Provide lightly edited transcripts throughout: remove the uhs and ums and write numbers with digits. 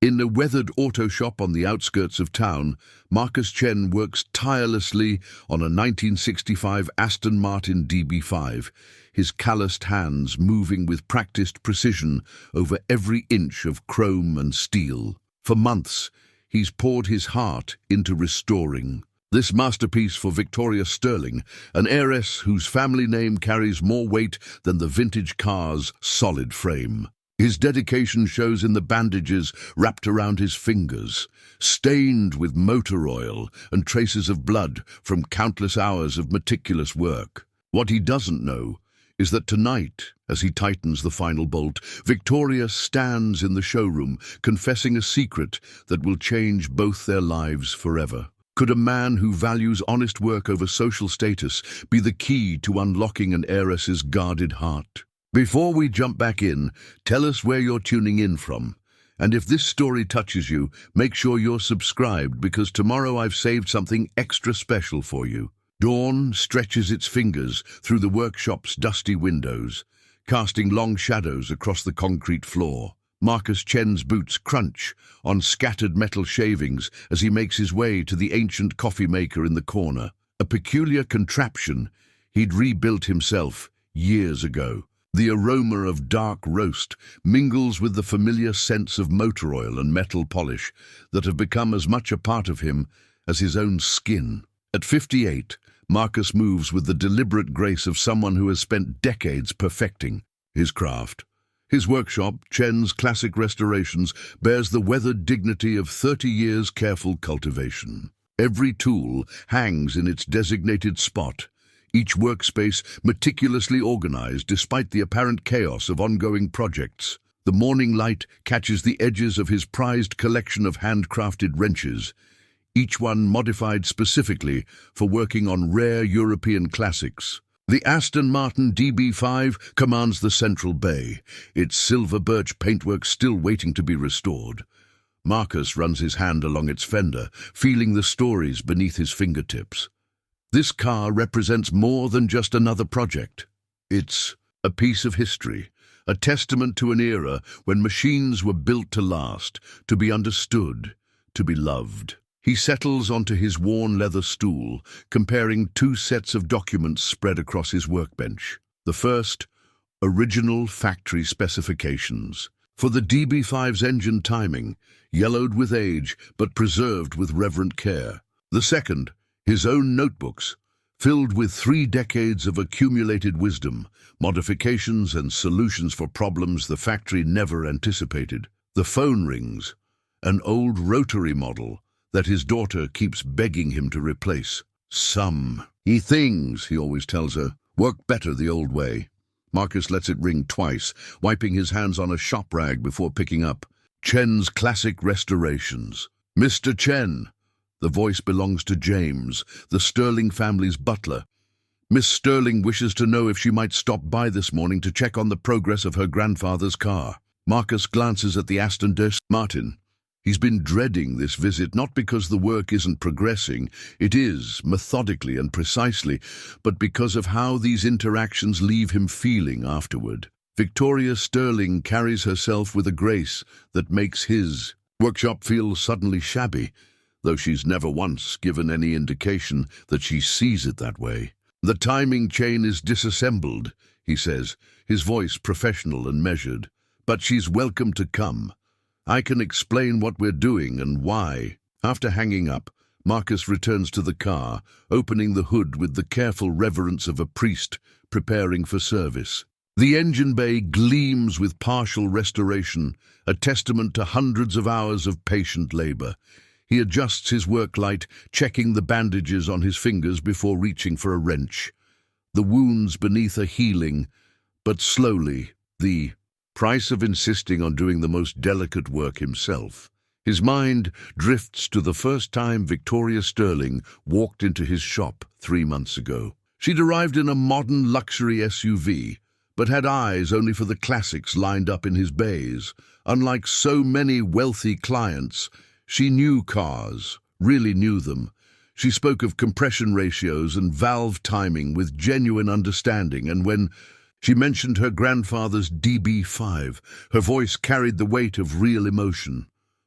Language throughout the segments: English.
In a weathered auto shop on the outskirts of town, Marcus Chen works tirelessly on a 1965 Aston Martin DB5, his calloused hands moving with practiced precision over every inch of chrome and steel. For months, he's poured his heart into restoring this masterpiece for Victoria Sterling, an heiress whose family name carries more weight than the vintage car's solid frame. His dedication shows in the bandages wrapped around his fingers, stained with motor oil and traces of blood from countless hours of meticulous work. What he doesn't know is that tonight, as he tightens the final bolt, Victoria stands in the showroom, confessing a secret that will change both their lives forever. Could a man who values honest work over social status be the key to unlocking an heiress's guarded heart? Before we jump back in, tell us where you're tuning in from. And if this story touches you, make sure you're subscribed, because tomorrow I've saved something extra special for you. Dawn stretches its fingers through the workshop's dusty windows, casting long shadows across the concrete floor. Marcus Chen's boots crunch on scattered metal shavings as he makes his way to the ancient coffee maker in the corner, a peculiar contraption he'd rebuilt himself years ago. The aroma of dark roast mingles with the familiar scents of motor oil and metal polish that have become as much a part of him as his own skin. At 58, Marcus moves with the deliberate grace of someone who has spent decades perfecting his craft. His workshop, Chen's Classic Restorations, bears the weathered dignity of 30 years' careful cultivation. Every tool hangs in its designated spot, each workspace meticulously organized despite the apparent chaos of ongoing projects. The morning light catches the edges of his prized collection of handcrafted wrenches, each one modified specifically for working on rare European classics. The Aston Martin DB5 commands the central bay, its silver birch paintwork still waiting to be restored. Marcus runs his hand along its fender, feeling the stories beneath his fingertips. This car represents more than just another project. It's a piece of history, a testament to an era when machines were built to last, to be understood, to be loved. He settles onto his worn leather stool, comparing two sets of documents spread across his workbench. The first, original factory specifications. For the DB5's engine timing, yellowed with age but preserved with reverent care. The second, his own notebooks, filled with 3 decades of accumulated wisdom, modifications and solutions for problems the factory never anticipated. The phone rings, an old rotary model that his daughter keeps begging him to replace. Things, he always tells her, work better the old way. Marcus lets it ring twice, wiping his hands on a shop rag before picking up. Chen's Classic Restorations. Mr. Chen. The voice belongs to James, the Sterling family's butler. Miss Sterling wishes to know if she might stop by this morning to check on the progress of her grandfather's car. Marcus glances at the Aston Martin. He's been dreading this visit, not because the work isn't progressing, it is, methodically and precisely, but because of how these interactions leave him feeling afterward. Victoria Sterling carries herself with a grace that makes his workshop feel suddenly shabby, though she's never once given any indication that she sees it that way. The timing chain is disassembled, he says, his voice professional and measured. But she's welcome to come. I can explain what we're doing and why. After hanging up, Marcus returns to the car, opening the hood with the careful reverence of a priest preparing for service. The engine bay gleams with partial restoration, a testament to hundreds of hours of patient labor. He adjusts his work light, checking the bandages on his fingers before reaching for a wrench. The wounds beneath are healing, but slowly, the price of insisting on doing the most delicate work himself. His mind drifts to the first time Victoria Sterling walked into his shop 3 months ago. She'd arrived in a modern luxury SUV, but had eyes only for the classics lined up in his bays. Unlike so many wealthy clients, she knew cars, really knew them. She spoke of compression ratios and valve timing with genuine understanding, and when she mentioned her grandfather's DB5, her voice carried the weight of real emotion.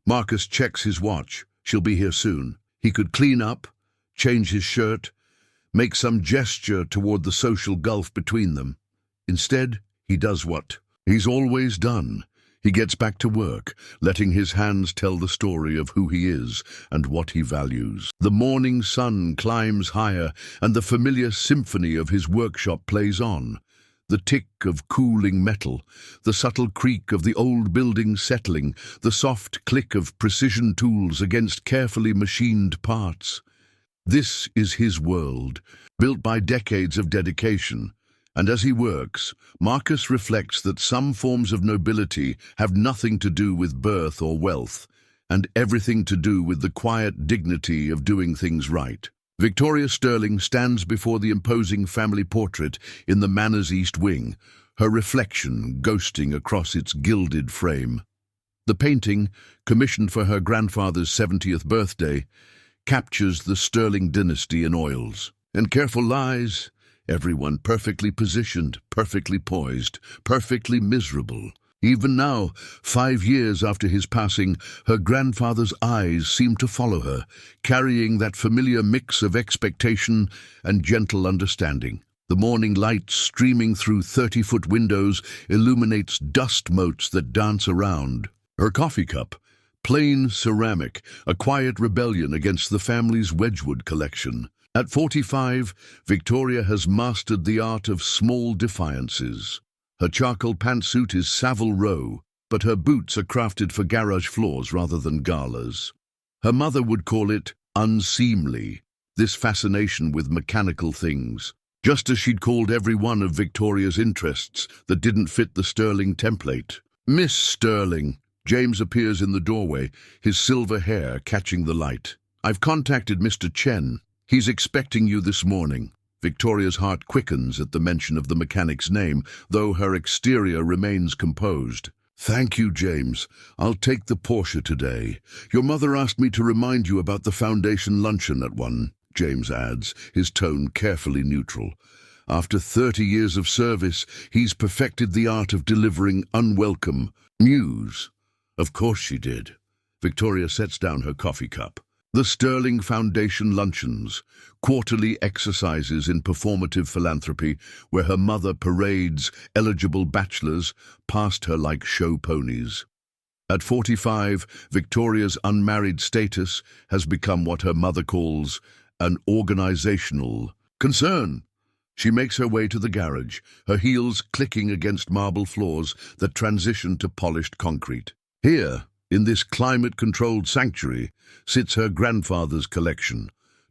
Marcus checks his watch. She'll be here soon. He could clean up, change his shirt, make some gesture toward the social gulf between them. Instead, he does what he's always done. He gets back to work, letting his hands tell the story of who he is and what he values. The morning sun climbs higher, and the familiar symphony of his workshop plays on. The tick of cooling metal, the subtle creak of the old building settling, the soft click of precision tools against carefully machined parts. This is his world, built by decades of dedication. And as he works, Marcus reflects that some forms of nobility have nothing to do with birth or wealth, and everything to do with the quiet dignity of doing things right. Victoria Sterling stands before the imposing family portrait in the manor's east wing, her reflection ghosting across its gilded frame. The painting, commissioned for her grandfather's 70th birthday, captures the Sterling dynasty in oils. And careful lies, everyone perfectly positioned, perfectly poised, perfectly miserable. Even now, 5 years after his passing, her grandfather's eyes seem to follow her, carrying that familiar mix of expectation and gentle understanding. The morning light streaming through 30-foot windows illuminates dust motes that dance around. Her coffee cup, plain ceramic, a quiet rebellion against the family's Wedgwood collection. At 45, Victoria has mastered the art of small defiances. Her charcoal pantsuit is Savile Row, but her boots are crafted for garage floors rather than galas. Her mother would call it unseemly, this fascination with mechanical things, just as she'd called every one of Victoria's interests that didn't fit the Sterling template. Miss Sterling. James appears in the doorway, his silver hair catching the light. I've contacted Mr. Chen. He's expecting you this morning. Victoria's heart quickens at the mention of the mechanic's name, though her exterior remains composed. Thank you, James. I'll take the Porsche today. Your mother asked me to remind you about the foundation luncheon at 1, James adds, his tone carefully neutral. After 30 years of service, he's perfected the art of delivering unwelcome news. Of course she did. Victoria sets down her coffee cup. The Sterling Foundation luncheons, quarterly exercises in performative philanthropy where her mother parades eligible bachelors past her like show ponies. At 45, Victoria's unmarried status has become what her mother calls an organizational concern. She makes her way to the garage, her heels clicking against marble floors that transition to polished concrete. Here, in this climate-controlled sanctuary, sits her grandfather's collection.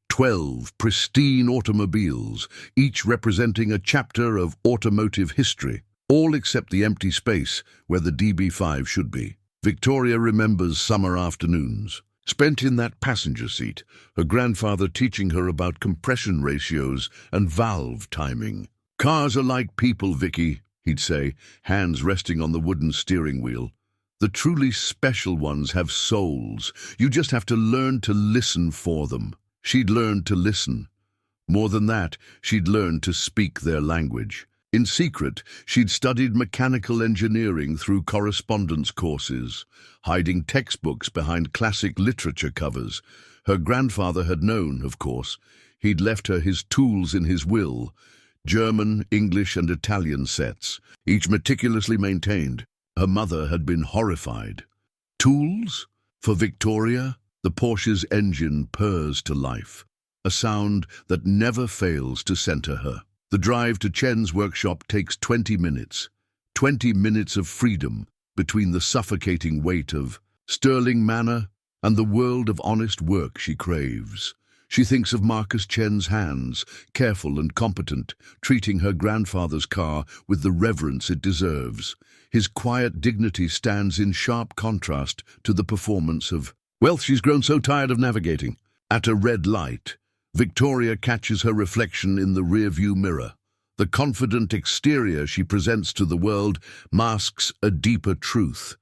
12 pristine automobiles, each representing a chapter of automotive history, all except the empty space where the DB5 should be. Victoria remembers summer afternoons, spent in that passenger seat, her grandfather teaching her about compression ratios and valve timing. Cars are like people, Vicky, he'd say, hands resting on the wooden steering wheel. The truly special ones have souls. You just have to learn to listen for them. She'd learned to listen. More than that, she'd learned to speak their language. In secret, she'd studied mechanical engineering through correspondence courses, hiding textbooks behind classic literature covers. Her grandfather had known, of course. He'd left her his tools in his will, German, English, and Italian sets, each meticulously maintained. Her mother had been horrified. Tools? For Victoria, the Porsche's engine purrs to life, a sound that never fails to center her. The drive to Chen's workshop takes 20 minutes. 20 minutes of freedom between the suffocating weight of Sterling Manor and the world of honest work she craves. She thinks of Marcus Chen's hands, careful and competent, treating her grandfather's car with the reverence it deserves. His quiet dignity stands in sharp contrast to the performance of, well, she's grown so tired of navigating. At a red light, Victoria catches her reflection in the rearview mirror. The confident exterior she presents to the world masks a deeper truth.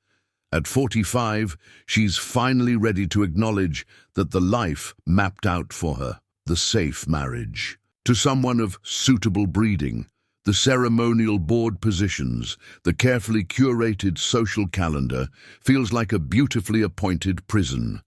At 45, she's finally ready to acknowledge that the life mapped out for her, the safe marriage, to someone of suitable breeding, The ceremonial board positions, the carefully curated social calendar, feels like a beautifully appointed prison.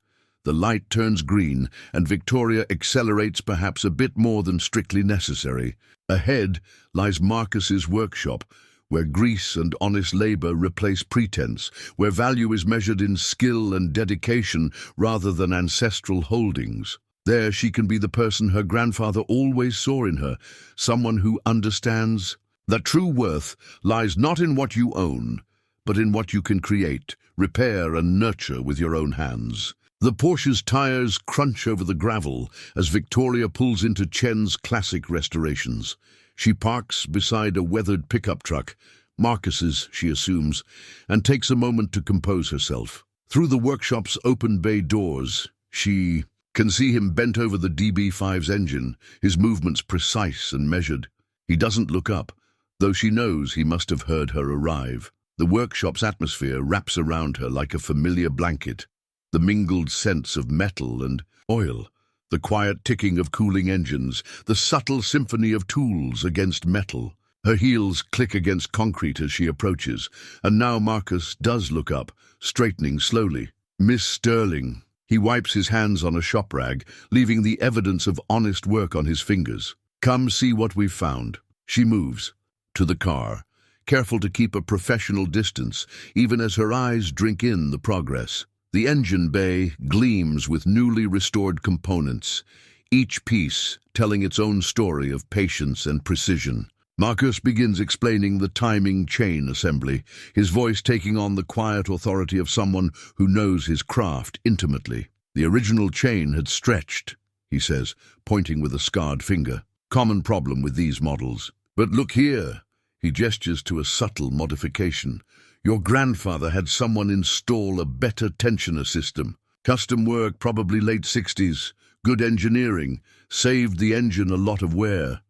The light turns green, and Victoria accelerates perhaps a bit more than strictly necessary. Ahead lies Marcus's workshop, where grease and honest labor replace pretense, where value is measured in skill and dedication rather than ancestral holdings. There she can be the person her grandfather always saw in her, someone who understands that true worth lies not in what you own, but in what you can create, repair and nurture with your own hands. The Porsche's tires crunch over the gravel as Victoria pulls into Chen's classic restorations. She parks beside a weathered pickup truck, Marcus's, she assumes, and takes a moment to compose herself. Through the workshop's open bay doors, she can see him bent over the DB5's engine, his movements precise and measured. He doesn't look up, though she knows he must have heard her arrive. The workshop's atmosphere wraps around her like a familiar blanket. The mingled scents of metal and oil, the quiet ticking of cooling engines, the subtle symphony of tools against metal. Her heels click against concrete as she approaches, and now Marcus does look up, straightening slowly. "Miss Sterling." He wipes his hands on a shop rag, leaving the evidence of honest work on his fingers. "Come see what we've found." She moves to the car, careful to keep a professional distance, even as her eyes drink in the progress. The engine bay gleams with newly restored components, each piece telling its own story of patience and precision. Marcus begins explaining the timing chain assembly, his voice taking on the quiet authority of someone who knows his craft intimately. "The original chain had stretched," he says, pointing with a scarred finger. "Common problem with these models. But look here." He gestures to a subtle modification. "Your grandfather had someone install a better tensioner system. Custom work, probably late 60s. Good engineering. Saved the engine a lot of wear."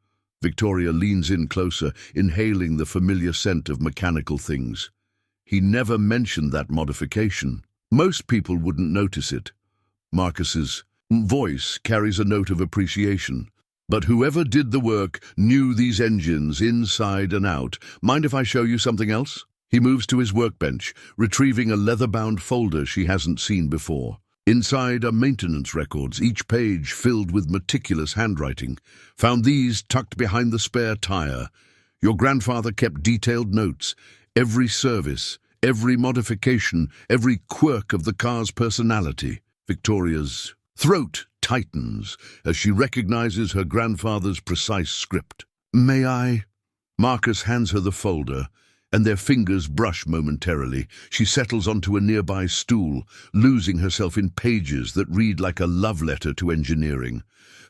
Victoria leans in closer, inhaling the familiar scent of mechanical things. "He never mentioned that modification. Most people wouldn't notice it." Marcus's voice carries a note of appreciation. "But whoever did the work knew these engines inside and out. Mind if I show you something else?" He moves to his workbench, retrieving a leather-bound folder she hasn't seen before. Inside are maintenance records, each page filled with meticulous handwriting. "Found these tucked behind the spare tire. Your grandfather kept detailed notes. Every service, every modification, every quirk of the car's personality." Victoria's throat tightens as she recognizes her grandfather's precise script. "May I?" Marcus hands her the folder, and their fingers brush momentarily. She settles onto a nearby stool, losing herself in pages that read like a love letter to engineering.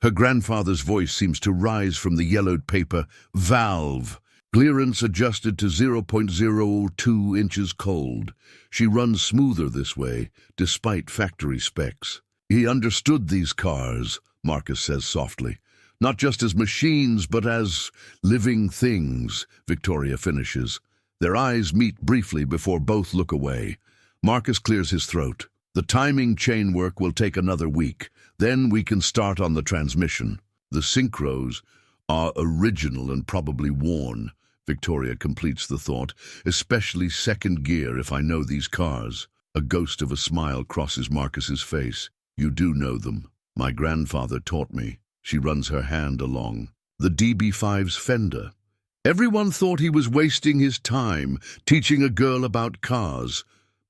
Her grandfather's voice seems to rise from the yellowed paper. "Valve. Clearance adjusted to 0.02 inches cold. She runs smoother this way, despite factory specs." "He understood these cars," Marcus says softly. "Not just as machines, but as living things," Victoria finishes. Their eyes meet briefly before both look away. Marcus clears his throat. "The timing chain work will take another week. Then we can start on the transmission. The synchros are original and probably worn," Victoria completes the thought. "Especially second gear, if I know these cars." A ghost of a smile crosses Marcus's face. "You do know them. My grandfather taught me." She runs her hand along the DB5's fender. "Everyone thought he was wasting his time teaching a girl about cars.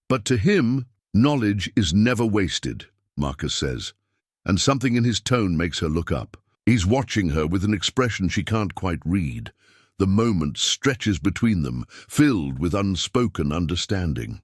But to him, knowledge is never wasted," Marcus says, and something in his tone makes her look up. He's watching her with an expression she can't quite read. The moment stretches between them, filled with unspoken understanding.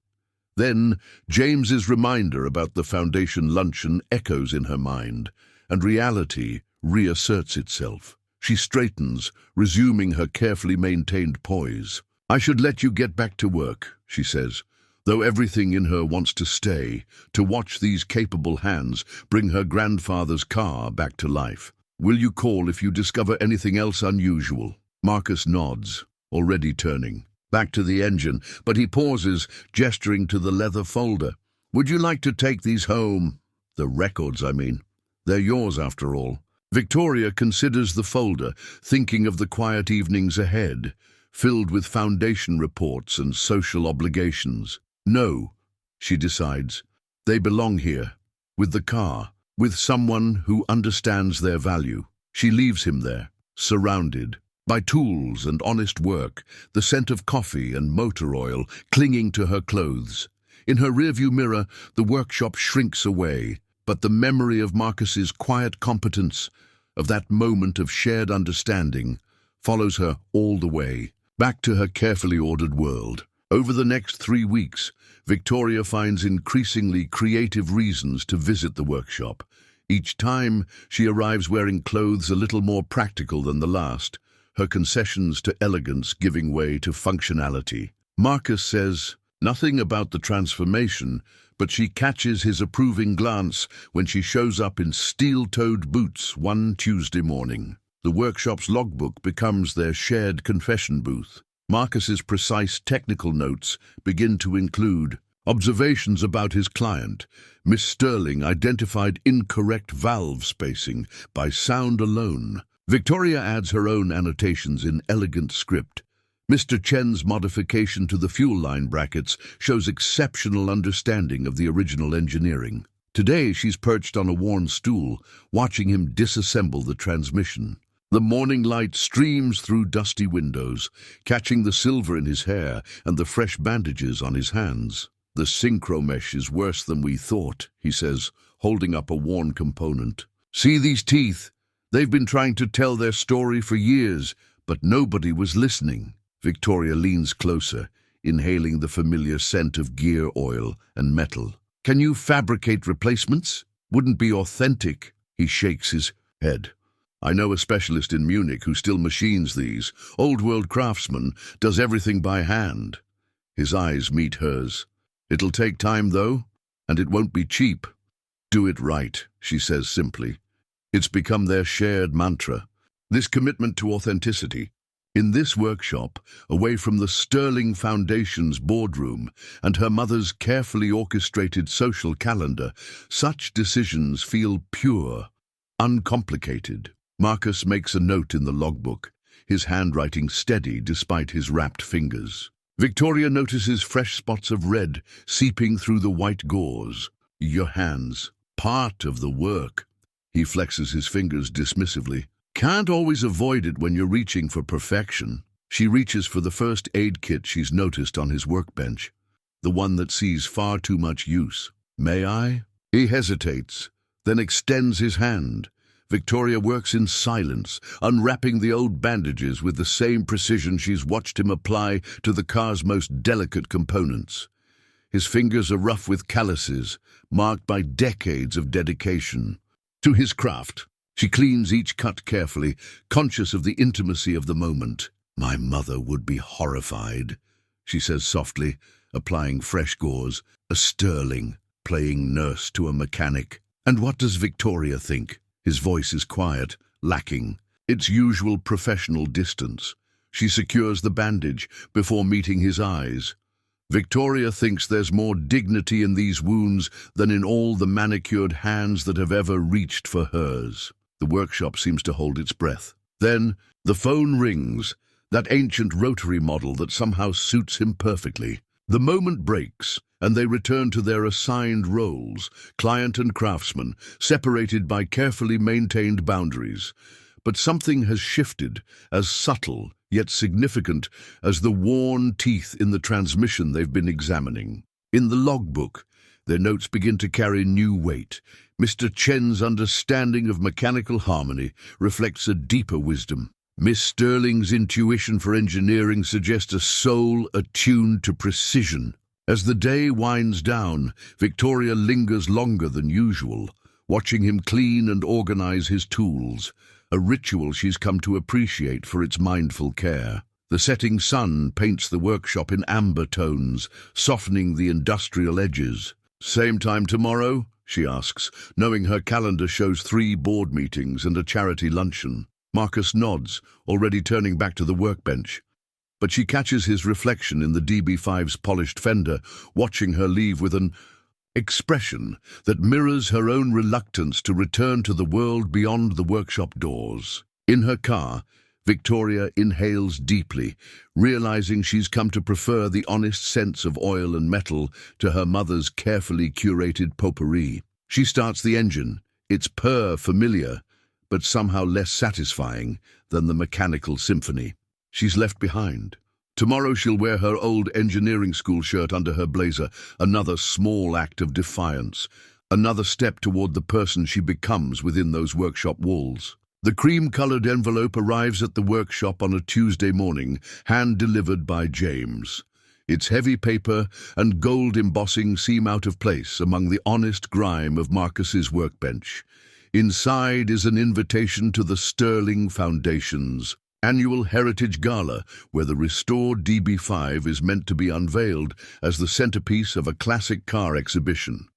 Then James's reminder about the Foundation luncheon echoes in her mind, and reality reasserts itself. She straightens, resuming her carefully maintained poise. "I should let you get back to work," she says, though everything in her wants to stay, to watch these capable hands bring her grandfather's car back to life. "Will you call if you discover anything else unusual?" Marcus nods, already turning back to the engine, but he pauses, gesturing to the leather folder. "Would you like to take these home?" "The records, I mean. They're yours after all." Victoria considers the folder, thinking of the quiet evenings ahead, filled with foundation reports and social obligations. No, she decides, they belong here, with the car, with someone who understands their value. She leaves him there, surrounded by tools and honest work, the scent of coffee and motor oil clinging to her clothes. In her rearview mirror, the workshop shrinks away, but the memory of Marcus's quiet competence, of that moment of shared understanding, follows her all the way, back to her carefully ordered world. Over the next 3 weeks, Victoria finds increasingly creative reasons to visit the workshop. Each time, she arrives wearing clothes a little more practical than the last, her concessions to elegance giving way to functionality. Marcus says nothing about the transformation, but she catches his approving glance when she shows up in steel-toed boots one Tuesday morning. The workshop's logbook becomes their shared confession booth. Marcus's precise technical notes begin to include observations about his client. Miss Sterling identified incorrect valve spacing by sound alone. Victoria adds her own annotations in elegant script. Mr. Chen's modification to the fuel line brackets shows exceptional understanding of the original engineering. Today she's perched on a worn stool, watching him disassemble the transmission. The morning light streams through dusty windows, catching the silver in his hair and the fresh bandages on his hands. The synchro mesh is worse than we thought, he says, holding up a worn component. See these teeth? They've been trying to tell their story for years, but nobody was listening. Victoria leans closer, inhaling the familiar scent of gear oil and metal. Can you fabricate replacements? Wouldn't be authentic. He shakes his head. I know a specialist in Munich who still machines these. Old-world craftsman, does everything by hand. His eyes meet hers. It'll take time, though, and it won't be cheap. Do it right, she says simply. It's become their shared mantra. This commitment to authenticity. In this workshop, away from the Sterling Foundation's boardroom and her mother's carefully orchestrated social calendar, such decisions feel pure, uncomplicated. Marcus makes a note in the logbook, his handwriting steady despite his wrapped fingers. Victoria notices fresh spots of red seeping through the white gauze. Your hands, part of the work. He flexes his fingers dismissively. Can't always avoid it when you're reaching for perfection. She reaches for the first aid kit she's noticed on his workbench, the one that sees far too much use. May I? He hesitates, then extends his hand. Victoria works in silence, unwrapping the old bandages with the same precision she's watched him apply to the car's most delicate components. His fingers are rough with calluses, marked by decades of dedication to his craft. She cleans each cut carefully, conscious of the intimacy of the moment. My mother would be horrified, she says softly, applying fresh gauze, a Sterling, playing nurse to a mechanic. And what does Victoria think? His voice is quiet, lacking its usual professional distance. She secures the bandage before meeting his eyes. Victoria thinks there's more dignity in these wounds than in all the manicured hands that have ever reached for hers. The workshop seems to hold its breath. Then the phone rings, that ancient rotary model that somehow suits him perfectly. The moment breaks, and they return to their assigned roles, client and craftsman, separated by carefully maintained boundaries. But something has shifted, as subtle yet significant as the worn teeth in the transmission they've been examining. In the logbook, their notes begin to carry new weight. Mr. Chen's understanding of mechanical harmony reflects a deeper wisdom. Miss Sterling's intuition for engineering suggests a soul attuned to precision. As the day winds down, Victoria lingers longer than usual, watching him clean and organize his tools, a ritual she's come to appreciate for its mindful care. The setting sun paints the workshop in amber tones, softening the industrial edges. Same time tomorrow? She asks, knowing her calendar shows 3 board meetings and a charity luncheon. Marcus nods, already turning back to the workbench. But she catches his reflection in the DB5's polished fender, watching her leave with an expression that mirrors her own reluctance to return to the world beyond the workshop doors. In her car, Victoria inhales deeply, realizing she's come to prefer the honest scents of oil and metal to her mother's carefully curated potpourri. She starts the engine, its purr familiar, but somehow less satisfying than the mechanical symphony she's left behind. Tomorrow she'll wear her old engineering school shirt under her blazer, another small act of defiance, another step toward the person she becomes within those workshop walls. The cream-colored envelope arrives at the workshop on a Tuesday morning, hand-delivered by James. Its heavy paper and gold embossing seem out of place among the honest grime of Marcus's workbench. Inside is an invitation to the Sterling Foundation's annual Heritage Gala, where the restored DB5 is meant to be unveiled as the centerpiece of a classic car exhibition.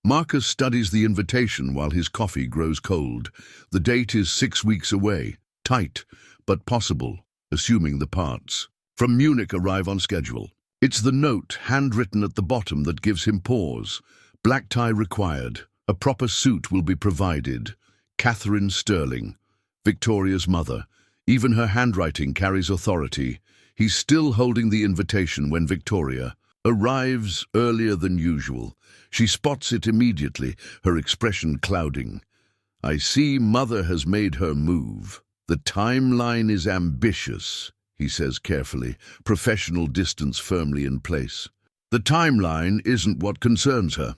Marcus studies the invitation while his coffee grows cold. The date is 6 weeks away, tight, but possible, assuming the parts from Munich arrive on schedule. It's the note, handwritten at the bottom, that gives him pause. Black tie required. A proper suit will be provided. Catherine Sterling, Victoria's mother. Even her handwriting carries authority. He's still holding the invitation when Victoria arrives earlier than usual. She spots it immediately, her expression clouding. I see Mother has made her move. The timeline is ambitious, he says carefully, professional distance firmly in place. The timeline isn't what concerns her.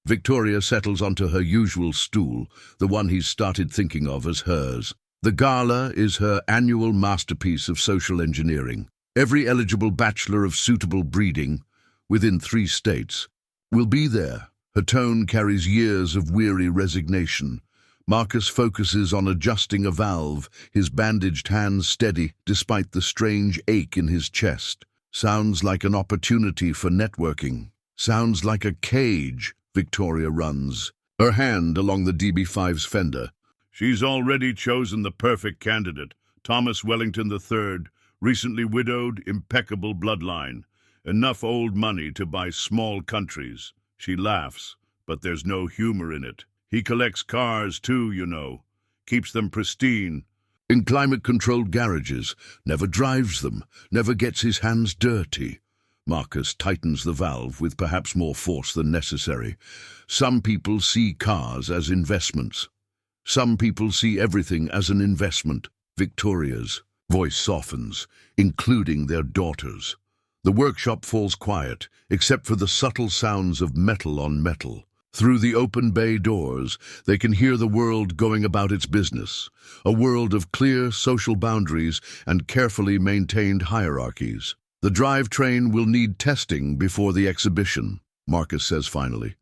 Victoria settles onto her usual stool, the one he's started thinking of as hers. The gala is her annual masterpiece of social engineering. Every eligible bachelor of suitable breeding, within 3 states, will be there. Her tone carries years of weary resignation. Marcus focuses on adjusting a valve, his bandaged hands steady despite the strange ache in his chest. Sounds like an opportunity for networking. Sounds like a cage. Victoria runs, her hand along the DB5's fender. She's already chosen the perfect candidate. Thomas Wellington III, recently widowed, impeccable bloodline. Enough old money to buy small countries. She laughs, but there's no humor in it. He collects cars too, you know. Keeps them pristine. In climate-controlled garages, never drives them, never gets his hands dirty. Marcus tightens the valve with perhaps more force than necessary. Some people see cars as investments. Some people see everything as an investment. Victoria's voice softens, including their daughters. The workshop falls quiet, except for the subtle sounds of metal on metal. Through the open bay doors, they can hear the world going about its business, a world of clear social boundaries and carefully maintained hierarchies. The drivetrain will need testing before the exhibition, Marcus says finally.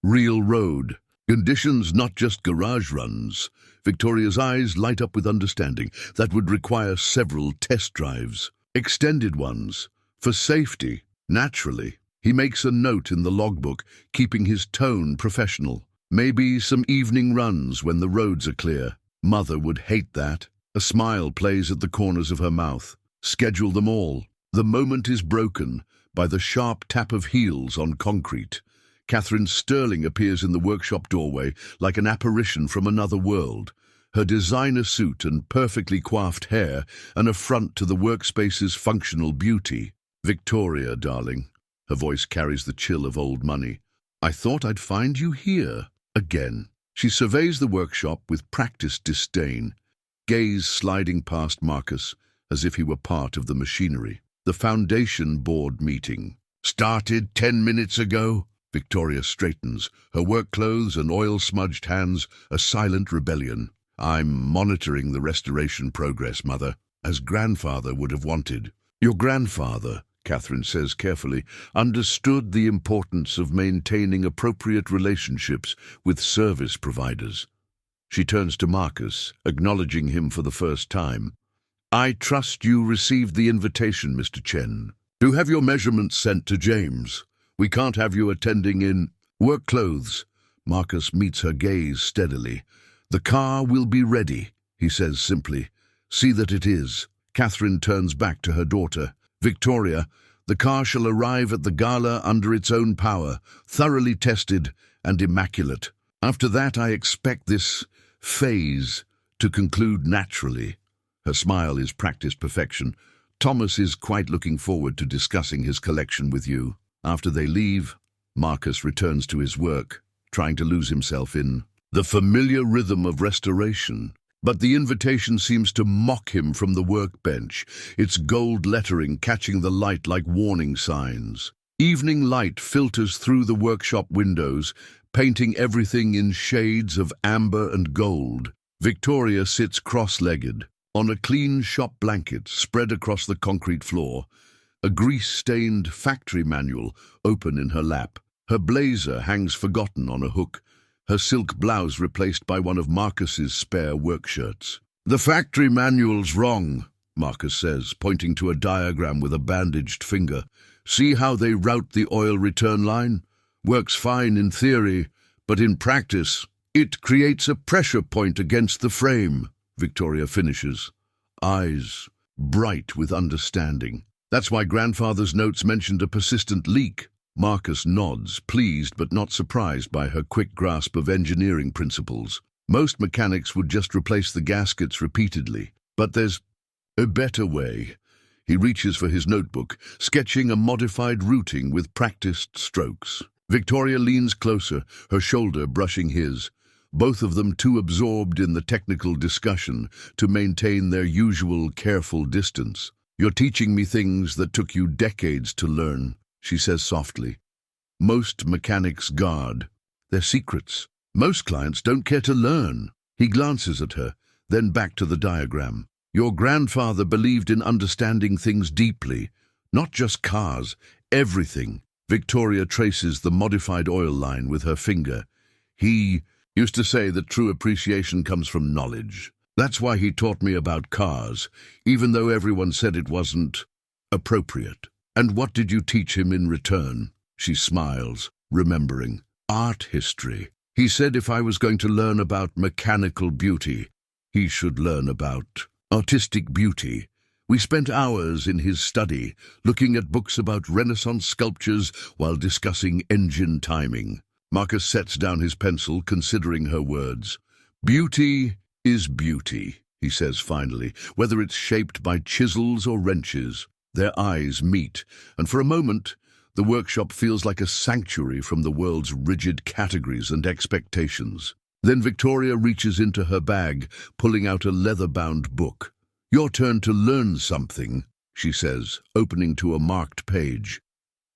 Real road. Conditions, not just garage runs. Victoria's eyes light up with understanding. That would require several test drives. Extended ones. For safety, naturally. He makes a note in the logbook, keeping his tone professional. Maybe some evening runs when the roads are clear. Mother would hate that. A smile plays at the corners of her mouth. Schedule them all. The moment is broken by the sharp tap of heels on concrete. Catherine Sterling appears in the workshop doorway like an apparition from another world. Her designer suit and perfectly coiffed hair an affront to the workspace's functional beauty. Victoria, darling. Her voice carries the chill of old money. I thought I'd find you here again. She surveys the workshop with practiced disdain, gaze sliding past Marcus as if he were part of the machinery. The foundation board meeting. Started 10 minutes ago? Victoria straightens, her work clothes and oil-smudged hands a silent rebellion. I'm monitoring the restoration progress, Mother, as grandfather would have wanted. Your grandfather, Catherine says carefully, understood the importance of maintaining appropriate relationships with service providers. She turns to Marcus, acknowledging him for the first time. I trust you received the invitation, Mr. Chen. Do have your measurements sent to James. We can't have you attending in work clothes. Marcus meets her gaze steadily. The car will be ready, he says simply. See that it is. Catherine turns back to her daughter. Victoria, The car shall arrive at the gala under its own power, thoroughly tested and immaculate. After that, I expect this phase to conclude naturally." Her smile is practiced perfection. "Thomas is quite looking forward to discussing his collection with you." After they leave, Marcus returns to his work, trying to lose himself in the familiar rhythm of restoration. But the invitation seems to mock him from the workbench, its gold lettering catching the light like warning signs. Evening light filters through the workshop windows, painting everything in shades of amber and gold. Victoria sits cross-legged, on a clean shop blanket spread across the concrete floor, a grease-stained factory manual open in her lap. Her blazer hangs forgotten on a hook, her silk blouse replaced by one of Marcus's spare work shirts. "The factory manual's wrong," Marcus says, pointing to a diagram with a bandaged finger. "See how they route the oil return line? Works fine in theory, but in practice, it creates a pressure point against the frame," Victoria finishes, eyes bright with understanding. "That's why grandfather's notes mentioned a persistent leak." Marcus nods, pleased but not surprised by her quick grasp of engineering principles. Most mechanics would just replace the gaskets repeatedly, but there's a better way. He reaches for his notebook, sketching a modified routing with practiced strokes. Victoria leans closer, her shoulder brushing his, both of them too absorbed in the technical discussion to maintain their usual careful distance. "You're teaching me things that took you decades to learn," she says softly. "Most mechanics guard their secrets. Most clients don't care to learn." He glances at her, then back to the diagram. "Your grandfather believed in understanding things deeply, not just cars, everything." Victoria traces the modified oil line with her finger. "He used to say that true appreciation comes from knowledge. That's why he taught me about cars, even though everyone said it wasn't appropriate." "And what did you teach him in return?" She smiles, remembering. "Art history. He said if I was going to learn about mechanical beauty, he should learn about artistic beauty." We spent hours in his study, looking at books about Renaissance sculptures while discussing engine timing. Marcus sets down his pencil, considering her words. "Beauty is beauty," he says finally, "whether it's shaped by chisels or wrenches." Their eyes meet, and for a moment, the workshop feels like a sanctuary from the world's rigid categories and expectations. Then Victoria reaches into her bag, pulling out a leather-bound book. "Your turn to learn something," she says, opening to a marked page.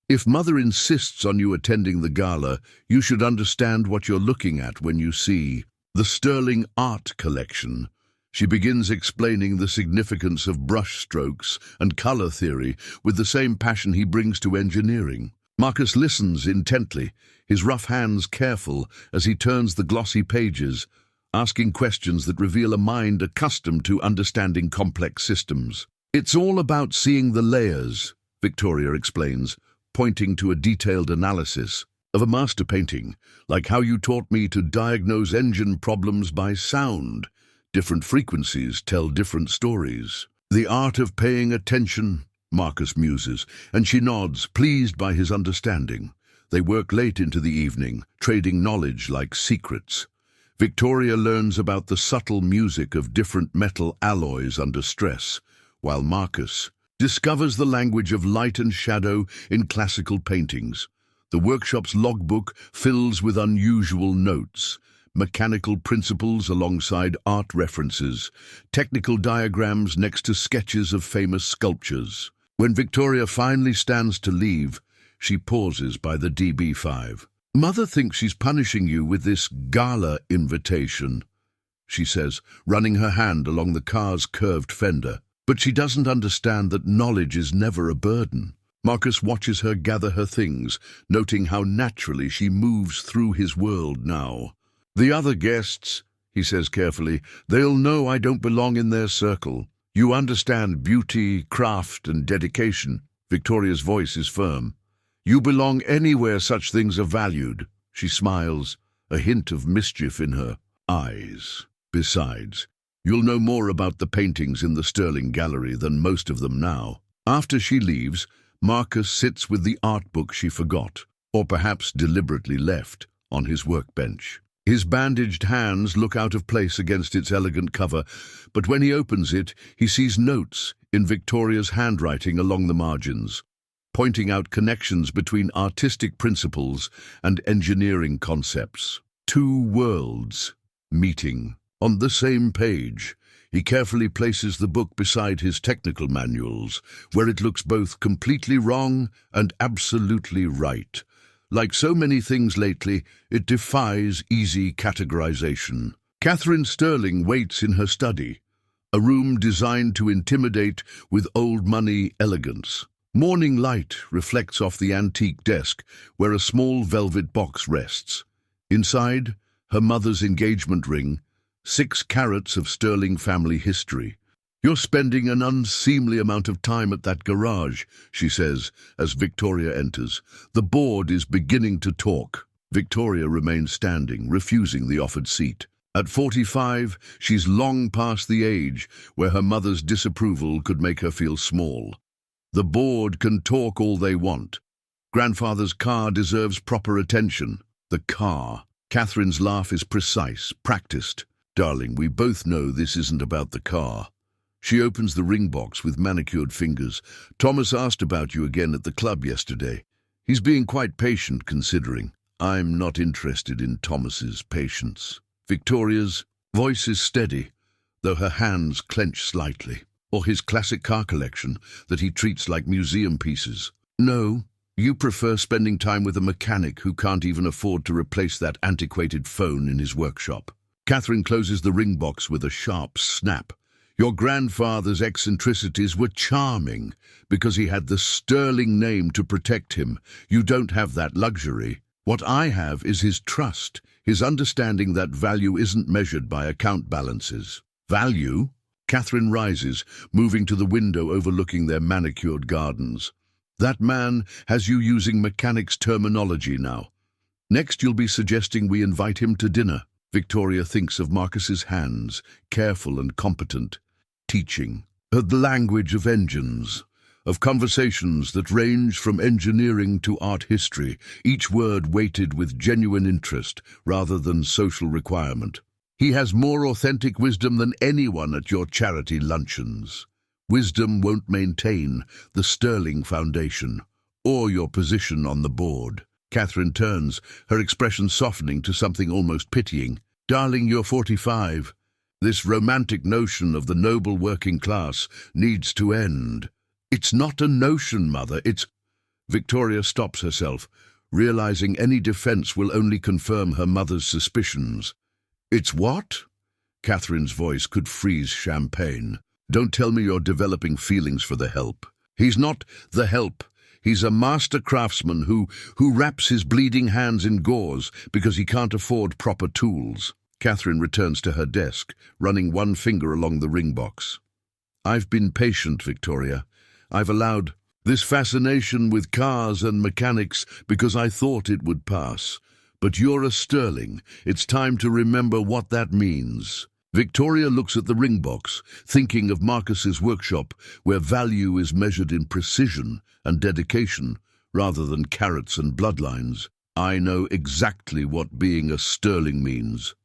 "If Mother insists on you attending the gala, you should understand what you're looking at when you see the sterling art collection." She begins explaining the significance of brush strokes and color theory with the same passion he brings to engineering. Marcus listens intently, his rough hands careful as he turns the glossy pages, asking questions that reveal a mind accustomed to understanding complex systems. "It's all about seeing the layers," Victoria explains, pointing to a detailed analysis of a master painting, "like how you taught me to diagnose engine problems by sound. Different frequencies tell different stories." "The art of paying attention," Marcus muses, and she nods, pleased by his understanding. They work late into the evening, trading knowledge like secrets. Victoria learns about the subtle music of different metal alloys under stress, while Marcus discovers the language of light and shadow in classical paintings. The workshop's logbook fills with unusual notes, mechanical principles alongside art references, technical diagrams next to sketches of famous sculptures. When Victoria finally stands to leave, she pauses by the DB5. "Mother thinks she's punishing you with this gala invitation," she says, running her hand along the car's curved fender. "But she doesn't understand that knowledge is never a burden." Marcus watches her gather her things, noting how naturally she moves through his world now. "The other guests," he says carefully, "they'll know I don't belong in their circle. You understand beauty, craft, and dedication." Victoria's voice is firm. "You belong anywhere such things are valued." She smiles, a hint of mischief in her eyes. "Besides, you'll know more about the paintings in the Sterling Gallery than most of them now." After she leaves, Marcus sits with the art book she forgot, or perhaps deliberately left, on his workbench. His bandaged hands look out of place against its elegant cover, but when he opens it, he sees notes in Victoria's handwriting along the margins, pointing out connections between artistic principles and engineering concepts. Two worlds meeting on the same page. He carefully places the book beside his technical manuals, where it looks both completely wrong and absolutely right. Like so many things lately, it defies easy categorization. Catherine Sterling waits in her study, a room designed to intimidate with old-money elegance. Morning light reflects off the antique desk, where a small velvet box rests. Inside, her mother's engagement ring, 6 carats of Sterling family history. "You're spending an unseemly amount of time at that garage," she says as Victoria enters. The board is beginning to talk. Victoria remains standing, refusing the offered seat. At 45, she's long past the age where her mother's disapproval could make her feel small. The board can talk all they want. Grandfather's car deserves proper attention. The car. Catherine's laugh is precise, practiced. "Darling, we both know this isn't about the car." She opens the ring box with manicured fingers. "Thomas asked about you again at the club yesterday. He's being quite patient, considering." "I'm not interested in Thomas's patience." Victoria's voice is steady, though her hands clench slightly. "Or his classic car collection that he treats like museum pieces." "No, you prefer spending time with a mechanic who can't even afford to replace that antiquated phone in his workshop." Catherine closes the ring box with a sharp snap. "Your grandfather's eccentricities were charming because he had the Sterling name to protect him. You don't have that luxury. What I have is his trust, his understanding that value isn't measured by account balances." "Value?" Catherine rises, moving to the window overlooking their manicured gardens. "That man has you using mechanics terminology now. Next you'll be suggesting we invite him to dinner." Victoria thinks of Marcus's hands, careful and competent, teaching her the language of engines, of conversations that range from engineering to art history, each word weighted with genuine interest rather than social requirement. "He has more authentic wisdom than anyone at your charity luncheons. Wisdom won't maintain the Sterling Foundation or your position on the board." Catherine turns, her expression softening to something almost pitying. "Darling, you're 45. This romantic notion of the noble working class needs to end." "It's not a notion, Mother, it's—" Victoria stops herself, realizing any defense will only confirm her mother's suspicions. "It's what?" Catherine's voice could freeze champagne. "Don't tell me you're developing feelings for the help." "He's not the help. He's a master craftsman who wraps his bleeding hands in gauze because he can't afford proper tools." Catherine returns to her desk, running one finger along the ring box. "I've been patient, Victoria. I've allowed this fascination with cars and mechanics because I thought it would pass. But you're a Sterling. It's time to remember what that means." Victoria looks at the ring box, thinking of Marcus's workshop, where value is measured in precision and dedication, rather than carats and bloodlines. "I know exactly what being a Sterling means.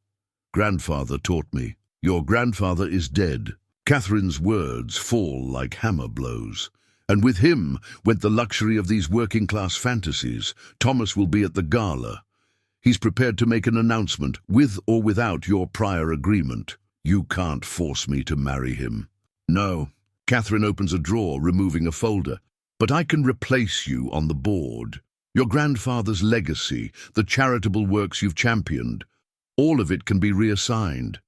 Grandfather taught me." "Your grandfather is dead." Catherine's words fall like hammer blows. "And with him went the luxury of these working-class fantasies. Thomas will be at the gala. He's prepared to make an announcement, with or without your prior agreement. You can't force me to marry him." "No." Catherine opens a drawer, removing a folder. "But I can replace you on the board. Your grandfather's legacy, the charitable works you've championed, all of it can be reassigned.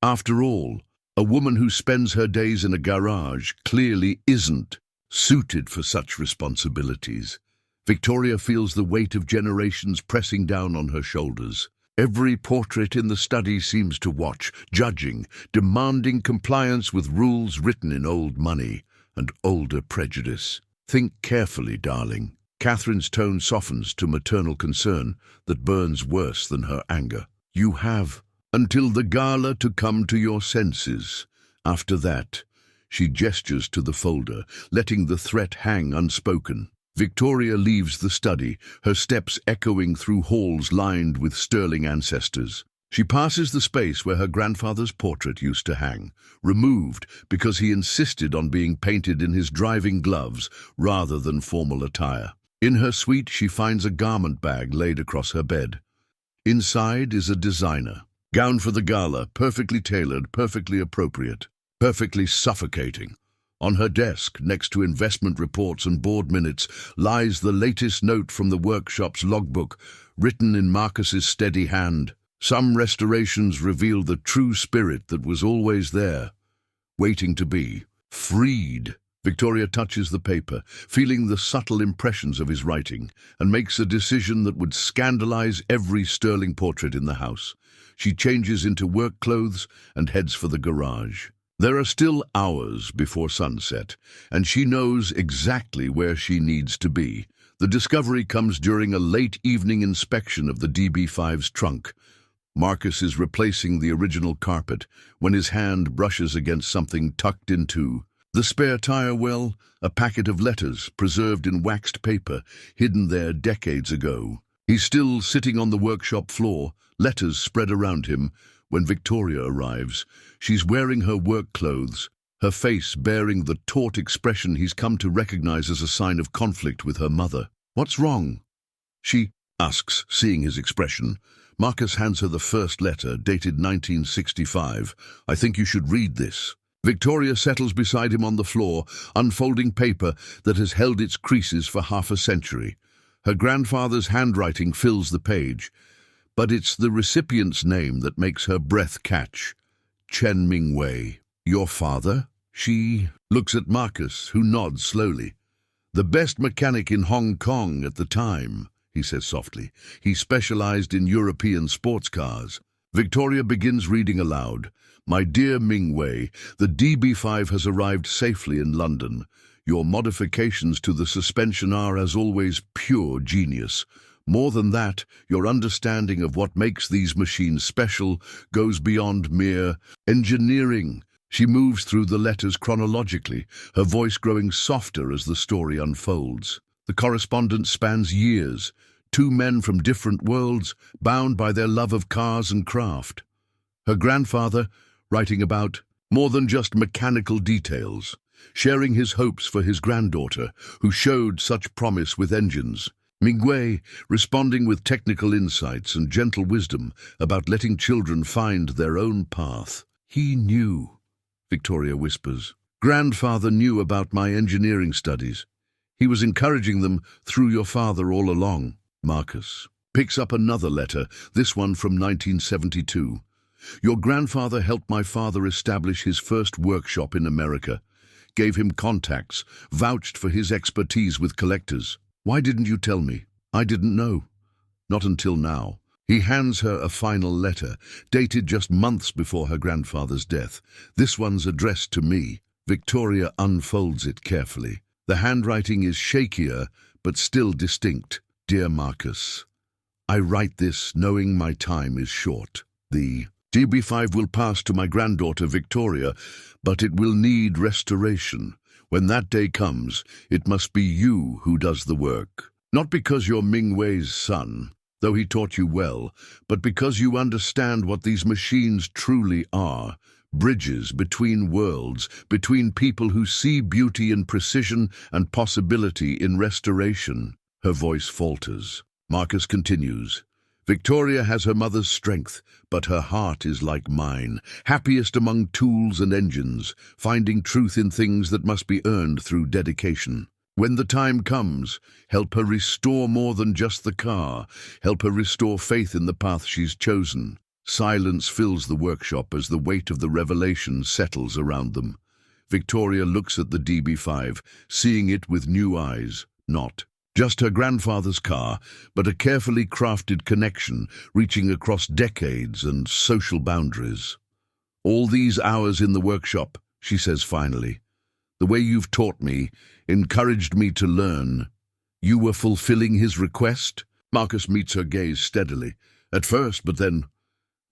After all, a woman who spends her days in a garage clearly isn't suited for such responsibilities." Victoria feels the weight of generations pressing down on her shoulders. Every portrait in the study seems to watch, judging, demanding compliance with rules written in old money and older prejudice. "Think carefully, darling." Catherine's tone softens to maternal concern that burns worse than her anger. "You have until the gala to come to your senses. After that," she gestures to the folder, letting the threat hang unspoken. Victoria leaves the study, her steps echoing through halls lined with sterling ancestors. She passes the space where her grandfather's portrait used to hang, removed because he insisted on being painted in his driving gloves rather than formal attire. In her suite, she finds a garment bag laid across her bed. Inside is a designer. Gown for the gala, perfectly tailored, perfectly appropriate, perfectly suffocating. On her desk, next to investment reports and board minutes, lies the latest note from the workshop's logbook, written in Marcus's steady hand. Some restorations reveal the true spirit that was always there, waiting to be freed. Victoria touches the paper, feeling the subtle impressions of his writing, and makes a decision that would scandalize every sterling portrait in the house. She changes into work clothes and heads for the garage. There are still hours before sunset, and she knows exactly where she needs to be. The discovery comes during a late evening inspection of the DB5's trunk. Marcus is replacing the original carpet when his hand brushes against something tucked into the spare tire well, a packet of letters preserved in waxed paper, hidden there decades ago. He's still sitting on the workshop floor, letters spread around him, when Victoria arrives. She's wearing her work clothes, her face bearing the taut expression he's come to recognize as a sign of conflict with her mother. "What's wrong?" she asks, seeing his expression. Marcus hands her the first letter, dated 1965. "I think you should read this." Victoria settles beside him on the floor, unfolding paper that has held its creases for half a century. Her grandfather's handwriting fills the page, but it's the recipient's name that makes her breath catch. Chen Mingwei. "Your father?" She looks at Marcus, who nods slowly. "The best mechanic in Hong Kong at the time," he says softly. "He specialized in European sports cars." Victoria begins reading aloud. "My dear Mingwei, the DB5 has arrived safely in London. Your modifications to the suspension are, as always, pure genius. More than that, your understanding of what makes these machines special goes beyond mere engineering." She moves through the letters chronologically, her voice growing softer as the story unfolds. The correspondence spans years, two men from different worlds, bound by their love of cars and craft. Her grandfather, writing about more than just mechanical details, sharing his hopes for his granddaughter, who showed such promise with engines. Mingwei, responding with technical insights and gentle wisdom about letting children find their own path. "He knew," Victoria whispers. "Grandfather knew about my engineering studies. He was encouraging them through your father all along." Marcus picks up another letter, this one from 1972. "Your grandfather helped my father establish his first workshop in America, gave him contacts, vouched for his expertise with collectors. Why didn't you tell me? I didn't know. Not until now." He hands her a final letter, dated just months before her grandfather's death. "This one's addressed to me." Victoria unfolds it carefully. The handwriting is shakier, but still distinct. "Dear Marcus, I write this knowing my time is short. The DB5 will pass to my granddaughter Victoria, but it will need restoration. When that day comes, it must be you who does the work. Not because you're Mingwei's son, though he taught you well, but because you understand what these machines truly are. Bridges between worlds, between people who see beauty in precision and possibility in restoration." Her voice falters. Marcus continues. "Victoria has her mother's strength, but her heart is like mine, happiest among tools and engines, finding truth in things that must be earned through dedication. When the time comes, help her restore more than just the car, help her restore faith in the path she's chosen." Silence fills the workshop as the weight of the revelation settles around them. Victoria looks at the DB5, seeing it with new eyes, not just her grandfather's car, but a carefully crafted connection reaching across decades and social boundaries. "All these hours in the workshop," she says finally, "the way you've taught me, encouraged me to learn. You were fulfilling his request?" Marcus meets her gaze steadily. "At first, but then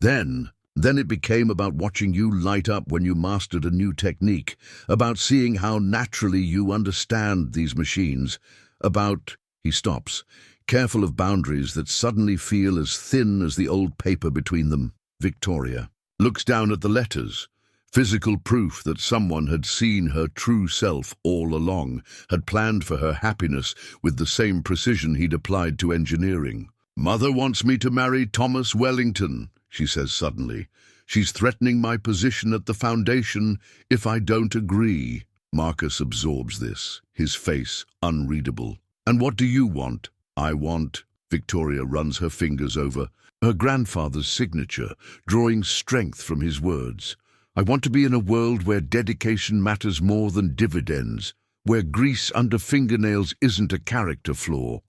it became about watching you light up when you mastered a new technique, about seeing how naturally you understand these machines. About, he stops, careful of boundaries that suddenly feel as thin as the old paper between them. Victoria looks down at the letters, physical proof that someone had seen her true self all along, had planned for her happiness with the same precision he'd applied to engineering. "Mother wants me to marry Thomas Wellington," she says suddenly. "She's threatening my position at the foundation if I don't agree." Marcus absorbs this, his face unreadable. "And what do you want?" "I want," Victoria runs her fingers over her grandfather's signature, drawing strength from his words. "I want to be in a world where dedication matters more than dividends, where grease under fingernails isn't a character flaw,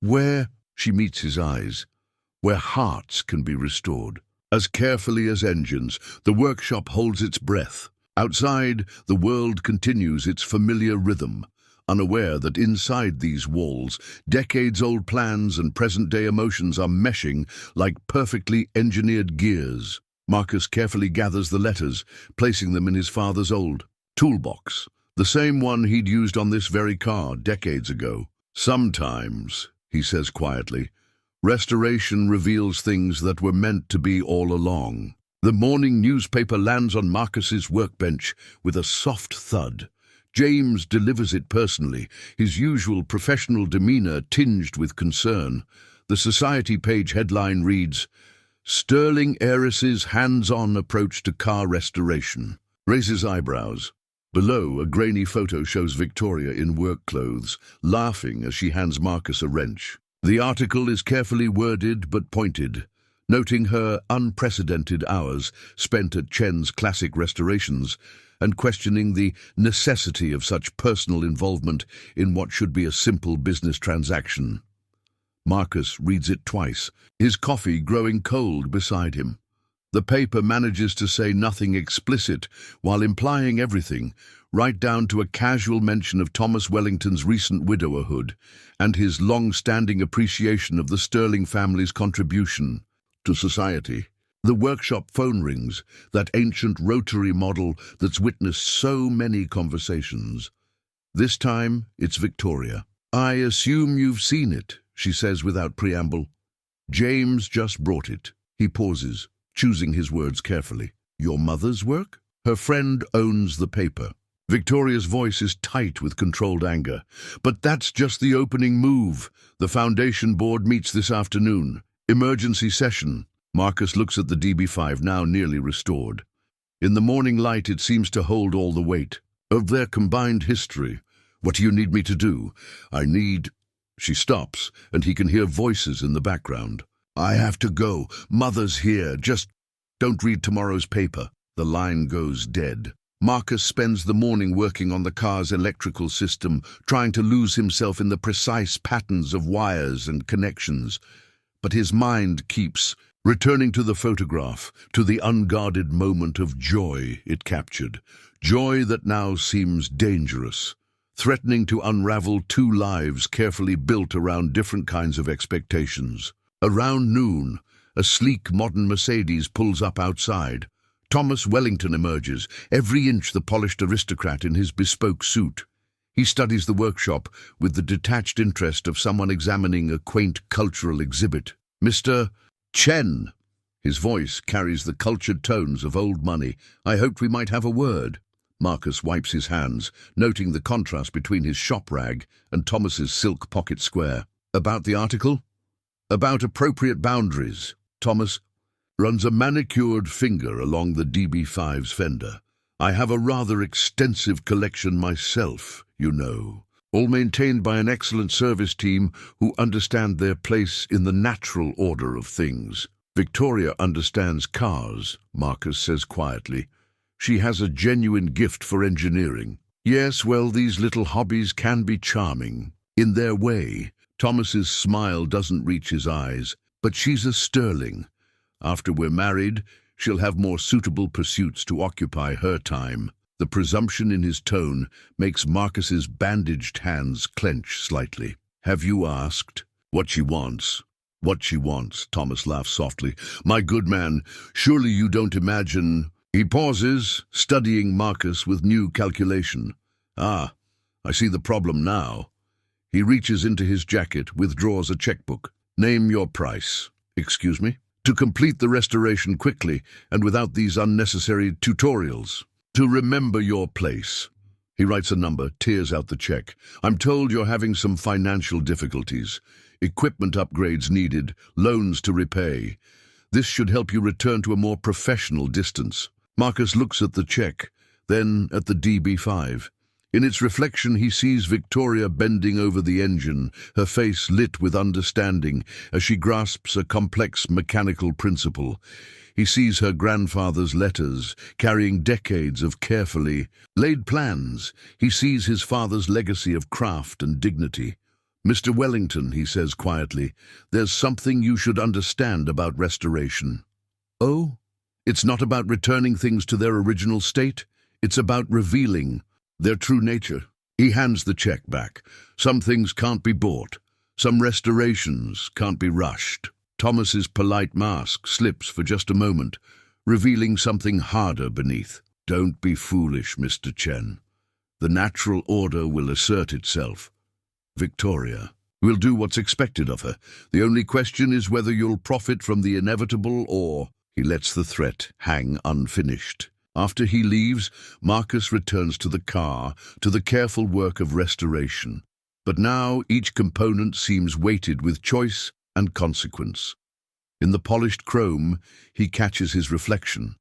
where," she meets his eyes, "where hearts can be restored." As carefully as engines, the workshop holds its breath. Outside, the world continues its familiar rhythm, unaware that inside these walls, decades-old plans and present-day emotions are meshing like perfectly engineered gears. Marcus carefully gathers the letters, placing them in his father's old toolbox, the same one he'd used on this very car decades ago. "Sometimes," he says quietly, "restoration reveals things that were meant to be all along." The morning newspaper lands on Marcus's workbench with a soft thud. James delivers it personally, his usual professional demeanor tinged with concern. The Society page headline reads, "Sterling Heiress's hands-on approach to car restoration." Raises eyebrows. Below, a grainy photo shows Victoria in work clothes, laughing as she hands Marcus a wrench. The article is carefully worded but pointed, noting her unprecedented hours spent at Chen's classic restorations and questioning the necessity of such personal involvement in what should be a simple business transaction. Marcus reads it twice, his coffee growing cold beside him. The paper manages to say nothing explicit while implying everything, right down to a casual mention of Thomas Wellington's recent widowerhood and his long-standing appreciation of the Sterling family's contribution to society. The workshop phone rings, that ancient rotary model that's witnessed so many conversations. This time, it's Victoria. "I assume you've seen it," she says without preamble. "James just brought it." He pauses, choosing his words carefully. "Your mother's work?" Her friend owns the paper. Victoria's voice is tight with controlled anger. "But that's just the opening move. The foundation board meets this afternoon. Emergency session." Marcus looks at the DB5, now nearly restored. In the morning light, it seems to hold all the weight of their combined history. "What do you need me to do?" "I need—" She stops, and he can hear voices in the background. "I have to go. Mother's here. Just don't read tomorrow's paper." The line goes dead. Marcus spends the morning working on the car's electrical system, trying to lose himself in the precise patterns of wires and connections. But his mind keeps returning to the photograph, to the unguarded moment of joy it captured. Joy that now seems dangerous, threatening to unravel two lives carefully built around different kinds of expectations. Around noon, a sleek modern Mercedes pulls up outside. Thomas Wellington emerges, every inch the polished aristocrat in his bespoke suit. He studies the workshop with the detached interest of someone examining a quaint cultural exhibit. "Mr. Chen." His voice carries the cultured tones of old money. "I hoped we might have a word." Marcus wipes his hands, noting the contrast between his shop rag and Thomas's silk pocket square. "About the article?" "About appropriate boundaries." Thomas runs a manicured finger along the DB5's fender. "I have a rather extensive collection myself, you know, all maintained by an excellent service team who understand their place in the natural order of things." "Victoria understands cars," Marcus says quietly. "She has a genuine gift for engineering." "Yes, well, these little hobbies can be charming in their way." Thomas's smile doesn't reach his eyes. "But she's a Sterling. After we're married, she'll have more suitable pursuits to occupy her time." The presumption in his tone makes Marcus's bandaged hands clench slightly. "Have you asked what she wants?" "What she wants," Thomas laughs softly. "My good man, surely you don't imagine—" He pauses, studying Marcus with new calculation. "Ah, I see the problem now. He reaches into his jacket, withdraws a checkbook. Name your price. Excuse me? To complete the restoration quickly and without these unnecessary tutorials. To remember your place. He writes a number, tears out the check. I'm told you're having some financial difficulties. Equipment upgrades needed, loans to repay. This should help you return to a more professional distance. Marcus looks at the check, then at the DB5. In its reflection, he sees Victoria bending over the engine, her face lit with understanding as she grasps a complex mechanical principle. He sees her grandfather's letters, carrying decades of carefully laid plans. He sees his father's legacy of craft and dignity. Mr. Wellington, he says quietly, there's something you should understand about restoration. Oh? It's not about returning things to their original state. It's about revealing their true nature. He hands the check back. Some things can't be bought. Some restorations can't be rushed. Thomas's polite mask slips for just a moment, revealing something harder beneath. Don't be foolish, Mr. Chen. The natural order will assert itself. Victoria will do what's expected of her. The only question is whether you'll profit from the inevitable or... He lets the threat hang unfinished. After he leaves, Marcus returns to the car, to the careful work of restoration. But now each component seems weighted with choice and consequence. In the polished chrome, he catches his reflection.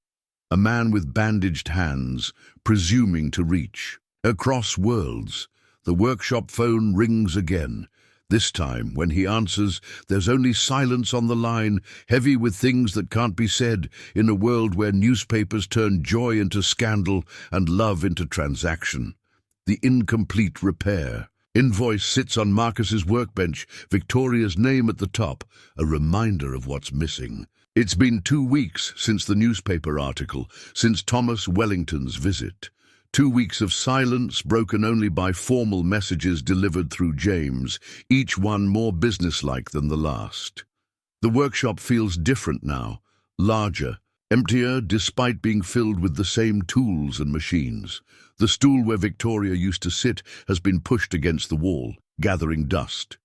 A man with bandaged hands, presuming to reach. Across worlds, the workshop phone rings again. This time, when he answers, there's only silence on the line, heavy with things that can't be said, in a world where newspapers turn joy into scandal and love into transaction. The incomplete repair. Invoice sits on Marcus's workbench, Victoria's name at the top, a reminder of what's missing. It's been 2 weeks since the newspaper article, since Thomas Wellington's visit. 2 weeks of silence broken only by formal messages delivered through James, each one more businesslike than the last. The workshop feels different now, larger, emptier despite being filled with the same tools and machines. The stool where Victoria used to sit has been pushed against the wall, gathering dust.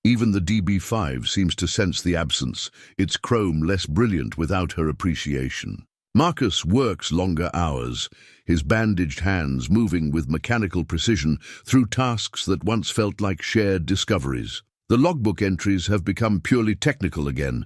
Even the DB5 seems to sense the absence, its chrome less brilliant without her appreciation. Marcus works longer hours, his bandaged hands moving with mechanical precision through tasks that once felt like shared discoveries. The logbook entries have become purely technical again.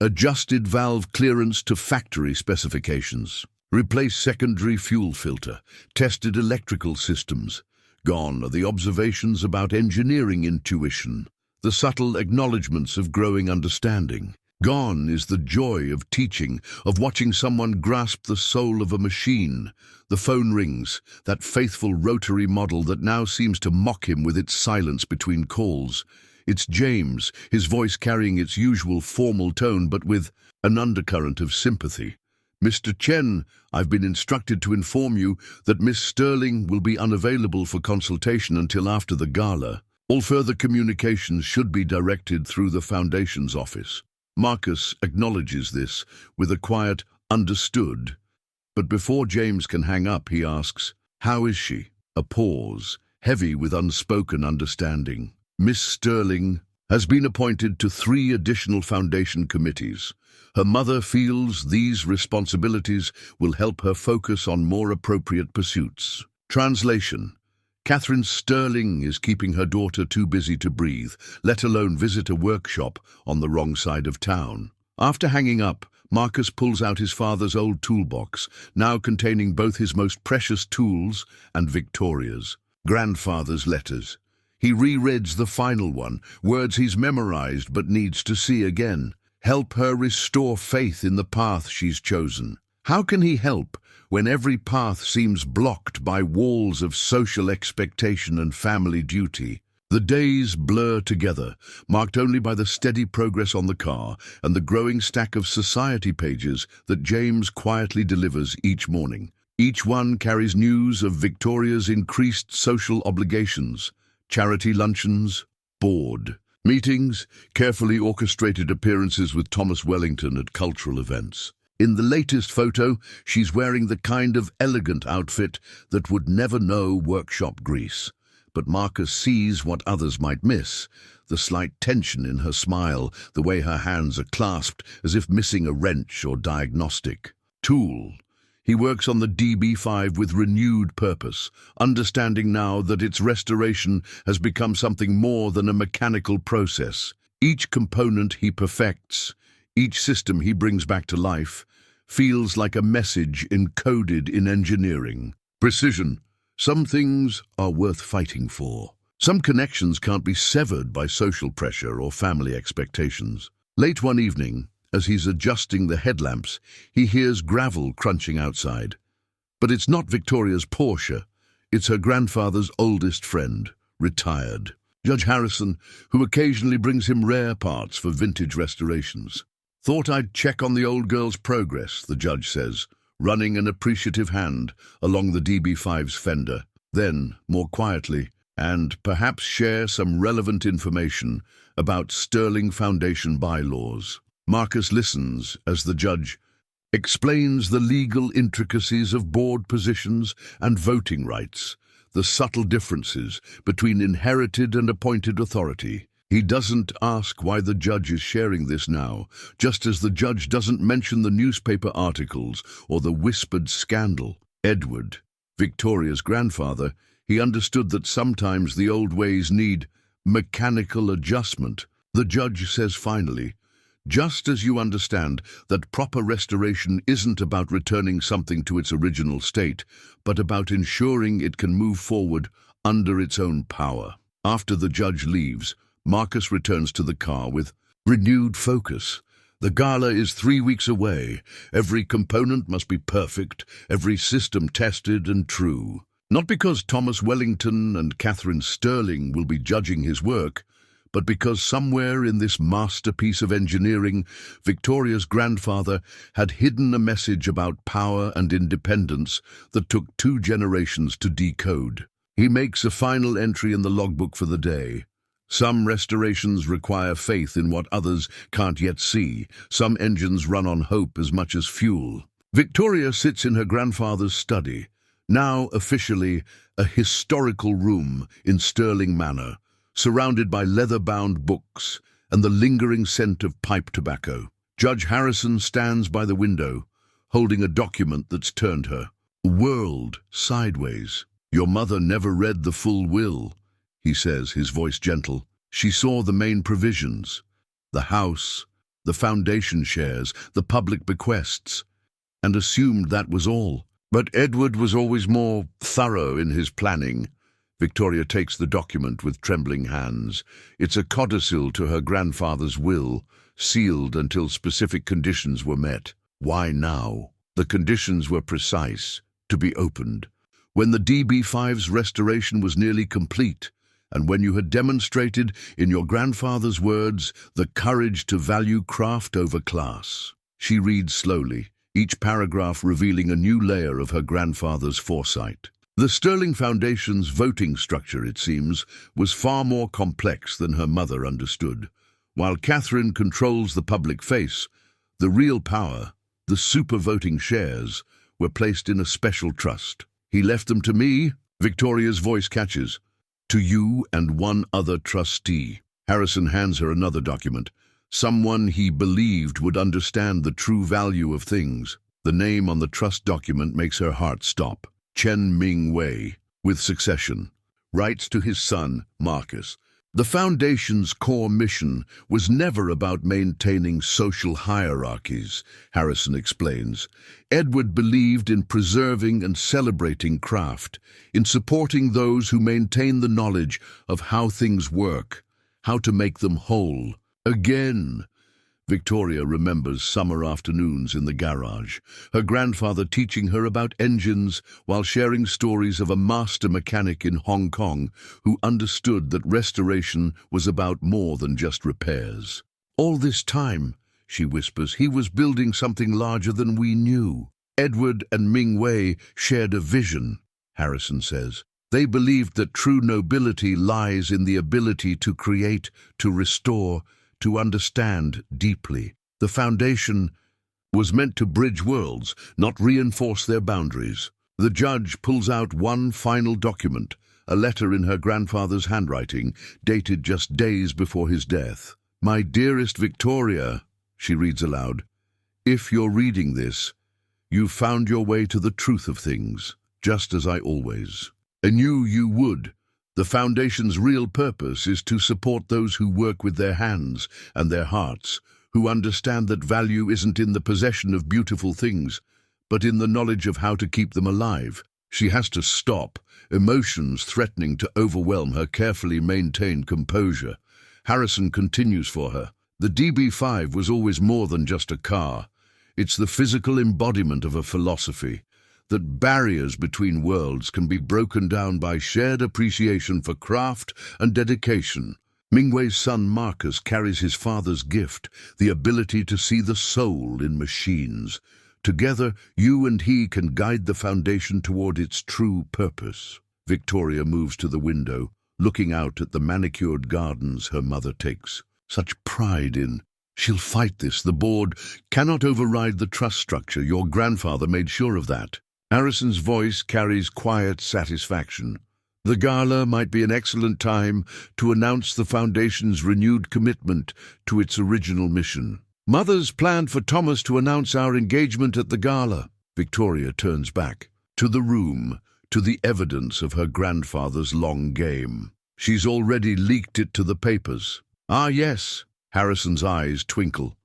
Adjusted valve clearance to factory specifications. Replaced secondary fuel filter. Tested electrical systems. Gone are the observations about engineering intuition. The subtle acknowledgements of growing understanding. Gone is the joy of teaching, of watching someone grasp the soul of a machine. The phone rings, that faithful rotary model that now seems to mock him with its silence between calls. It's James, his voice carrying its usual formal tone but with an undercurrent of sympathy. Mr. Chen, I've been instructed to inform you that Miss Sterling will be unavailable for consultation until after the gala. All further communications should be directed through the Foundation's office. Marcus acknowledges this with a quiet, understood. But before James can hang up, he asks, how is she? A pause, heavy with unspoken understanding. Miss Sterling has been appointed to 3 additional Foundation committees. Her mother feels these responsibilities will help her focus on more appropriate pursuits. Translation. Catherine Sterling is keeping her daughter too busy to breathe, let alone visit a workshop on the wrong side of town. After hanging up, Marcus pulls out his father's old toolbox, now containing both his most precious tools and Victoria's grandfather's letters. He rereads the final one, words he's memorized but needs to see again. Help her restore faith in the path she's chosen. How can he help when every path seems blocked by walls of social expectation and family duty? The days blur together, marked only by the steady progress on the car and the growing stack of society pages that James quietly delivers each morning. Each one carries news of Victoria's increased social obligations, charity luncheons, board meetings, carefully orchestrated appearances with Thomas Wellington at cultural events. In the latest photo, she's wearing the kind of elegant outfit that would never know workshop grease. but Marcus sees what others might miss. The slight tension in her smile, the way her hands are clasped as if missing a wrench or diagnostic tool. He works on the DB5 with renewed purpose, understanding now that its restoration has become something more than a mechanical process. Each component he perfects, each system he brings back to life, feels like a message encoded in engineering. Precision. Some things are worth fighting for. Some connections can't be severed by social pressure or family expectations. Late one evening, as he's adjusting the headlamps, he hears gravel crunching outside. But it's not Victoria's Porsche. It's her grandfather's oldest friend, retired. Judge Harrison, who occasionally brings him rare parts for vintage restorations. "Thought I'd check on the old girl's progress," the judge says, running an appreciative hand along the DB5's fender. Then, more quietly, and perhaps share some relevant information about Sterling Foundation bylaws. Marcus listens as the judge explains the legal intricacies of board positions and voting rights, the subtle differences between inherited and appointed authority. He doesn't ask why the judge is sharing this now, just as the judge doesn't mention the newspaper articles or the whispered scandal. Edward, Victoria's grandfather, he understood that sometimes the old ways need mechanical adjustment. The judge says finally, "Just as you understand that proper restoration isn't about returning something to its original state, but about ensuring it can move forward under its own power." After the judge leaves, Marcus returns to the car with renewed focus. The gala is 3 weeks away. Every component must be perfect, every system tested and true. Not because Thomas Wellington and Catherine Sterling will be judging his work, but because somewhere in this masterpiece of engineering, Victoria's grandfather had hidden a message about power and independence that took 2 generations to decode. He makes a final entry in the logbook for the day. Some restorations require faith in what others can't yet see. Some engines run on hope as much as fuel. Victoria sits in her grandfather's study, now officially a historical room in Sterling Manor, surrounded by leather-bound books and the lingering scent of pipe tobacco. Judge Harrison stands by the window, holding a document that's turned her world sideways. "Your mother never read the full will," he says, his voice gentle. "She saw the main provisions, the house, the foundation shares, the public bequests, and assumed that was all. But Edward was always more thorough in his planning." Victoria takes the document with trembling hands. It's a codicil to her grandfather's will, sealed until specific conditions were met. Why now? The conditions were precise, to be opened. When the DB5's restoration was nearly complete, and when you had demonstrated, in your grandfather's words, the courage to value craft over class. She reads slowly, each paragraph revealing a new layer of her grandfather's foresight. The Sterling Foundation's voting structure, it seems, was far more complex than her mother understood. While Catherine controls the public face, the real power, the super-voting shares, were placed in a special trust. "He left them to me," Victoria's voice catches. "To you and one other trustee." Harrison hands her another document. Someone he believed would understand the true value of things. The name on the trust document makes her heart stop. Chen Ming-wei, with succession, writes to his son, Marcus. The Foundation's core mission was never about maintaining social hierarchies, Harrison explains. Edward believed in preserving and celebrating craft, in supporting those who maintain the knowledge of how things work, how to make them whole. Again, Victoria remembers summer afternoons in the garage, her grandfather teaching her about engines while sharing stories of a master mechanic in Hong Kong who understood that restoration was about more than just repairs. "All this time," she whispers, "he was building something larger than we knew." Edward and Ming Wei shared a vision, Harrison says. They believed that true nobility lies in the ability to create, to restore, to understand deeply. The Foundation was meant to bridge worlds, not reinforce their boundaries. The judge pulls out one final document, a letter in her grandfather's handwriting, dated just days before his death. "My dearest Victoria," she reads aloud, "if you're reading this, you've found your way to the truth of things, just as I always knew you would. The Foundation's real purpose is to support those who work with their hands and their hearts, who understand that value isn't in the possession of beautiful things, but in the knowledge of how to keep them alive." She has to stop, emotions threatening to overwhelm her carefully maintained composure. Harrison continues for her. "The DB5 was always more than just a car. It's the physical embodiment of a philosophy, that barriers between worlds can be broken down by shared appreciation for craft and dedication. Mingwei's son Marcus carries his father's gift, the ability to see the soul in machines. Together, you and he can guide the Foundation toward its true purpose." Victoria moves to the window, looking out at the manicured gardens her mother takes such pride in. "She'll fight this. The board cannot override the trust structure. Your grandfather made sure of that." Harrison's voice carries quiet satisfaction. "The gala might be an excellent time to announce the Foundation's renewed commitment to its original mission." "Mother's planned for Thomas to announce our engagement at the gala." Victoria turns back to the room, to the evidence of her grandfather's long game. "She's already leaked it to the papers." "Ah, yes." Harrison's eyes twinkle.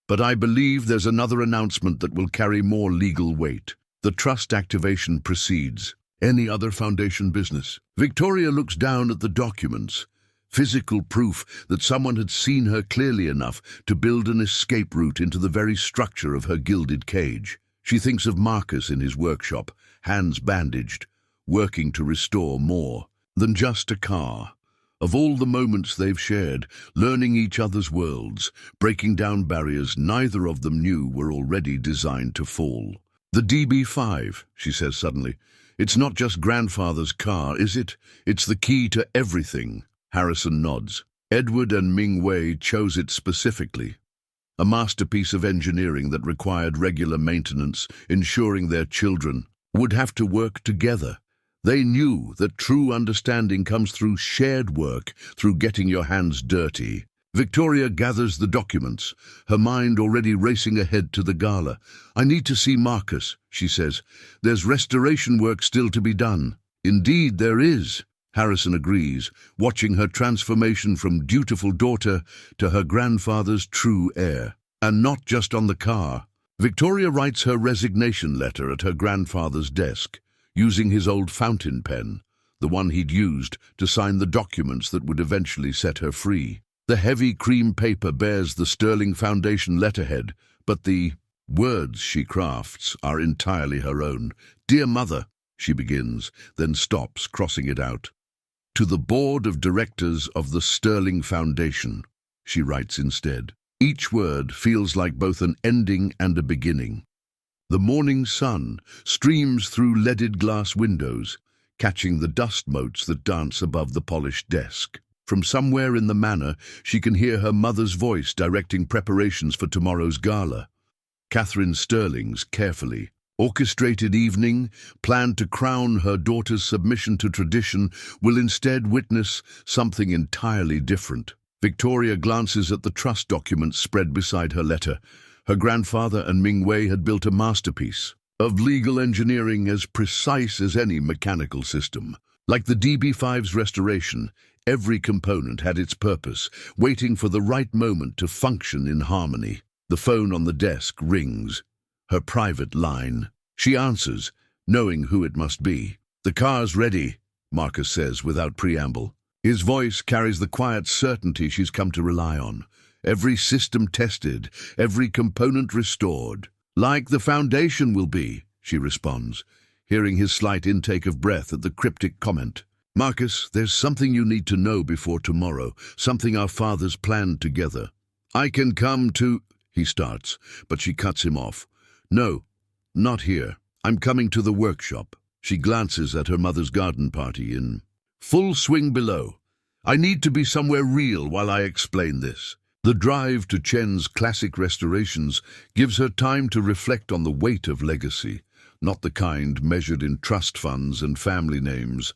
"But I believe there's another announcement that will carry more legal weight. The trust activation precedes any other Foundation business." Victoria looks down at the documents, physical proof that someone had seen her clearly enough to build an escape route into the very structure of her gilded cage. She thinks of Marcus in his workshop, hands bandaged, working to restore more than just a car. Of all the moments they've shared, learning each other's worlds, breaking down barriers neither of them knew were already designed to fall. "The DB5, she says suddenly. "It's not just grandfather's car, is it? It's the key to everything." Harrison nods. "Edward and Mingwei chose it specifically. A masterpiece of engineering that required regular maintenance, ensuring their children would have to work together. They knew that true understanding comes through shared work, through getting your hands dirty." Victoria gathers the documents, her mind already racing ahead to the gala. "I need to see Marcus," she says. "There's restoration work still to be done." "Indeed there is," Harrison agrees, watching her transformation from dutiful daughter to her grandfather's true heir. And not just on the car. Victoria writes her resignation letter at her grandfather's desk, using his old fountain pen, the one he'd used to sign the documents that would eventually set her free. The heavy cream paper bears the sterling Foundation letterhead, but the words she crafts are entirely her own. "Dear Mother," she begins, then stops, crossing it out. "To the Board of Directors of the Sterling Foundation," she writes instead. Each word feels like both an ending and a beginning. The morning sun streams through leaded glass windows, catching the dust motes that dance above the polished desk. From somewhere in the manor, she can hear her mother's voice directing preparations for tomorrow's gala. Catherine Sterling's carefully orchestrated evening, planned to crown her daughter's submission to tradition, will instead witness something entirely different. Victoria glances at the trust documents spread beside her letter. Her grandfather and Mingwei had built a masterpiece of legal engineering as precise as any mechanical system. Like the DB5's restoration, every component had its purpose, waiting for the right moment to function in harmony. The phone on the desk rings. Her private line. She answers, knowing who it must be. "The car's ready," Marcus says without preamble. His voice carries the quiet certainty she's come to rely on. Every system tested, every component restored. "Like the Foundation will be," she responds, hearing his slight intake of breath at the cryptic comment. "Marcus, there's something you need to know before tomorrow, something our fathers planned together." "I can come to—" he starts, but she cuts him off. "No, not here. I'm coming to the workshop." She glances at her mother's garden party in full swing below. "I need to be somewhere real while I explain this." The drive to Chen's classic restorations gives her time to reflect on the weight of legacy, not the kind measured in trust funds and family names,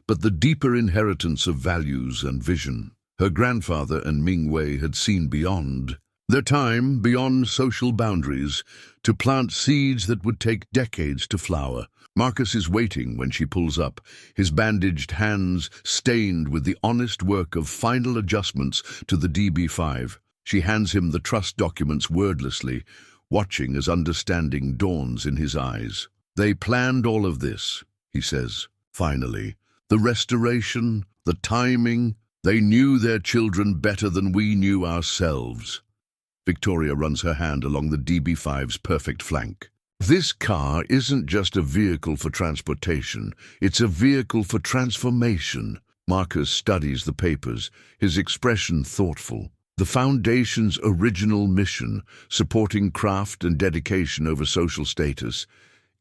but the deeper inheritance of values and vision. Her grandfather and Ming Wei had seen beyond their time, beyond social boundaries, to plant seeds that would take decades to flower. Marcus is waiting when she pulls up, his bandaged hands stained with the honest work of final adjustments to the DB5. She hands him the trust documents wordlessly, watching as understanding dawns in his eyes. "They planned all of this," he says, finally. "The restoration, the timing, they knew their children better than we knew ourselves." Victoria runs her hand along the DB5's perfect flank. "This car isn't just a vehicle for transportation, it's a vehicle for transformation." Marcus studies the papers, his expression thoughtful. The Foundation's original mission, supporting craft and dedication over social status.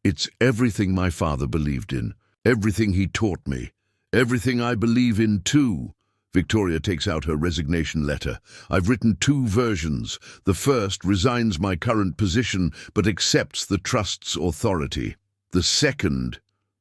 It's everything my father believed in, everything he taught me, everything I believe in too. Victoria takes out her resignation letter. "I've written 2 versions. The first resigns my current position but accepts the trust's authority. The second..."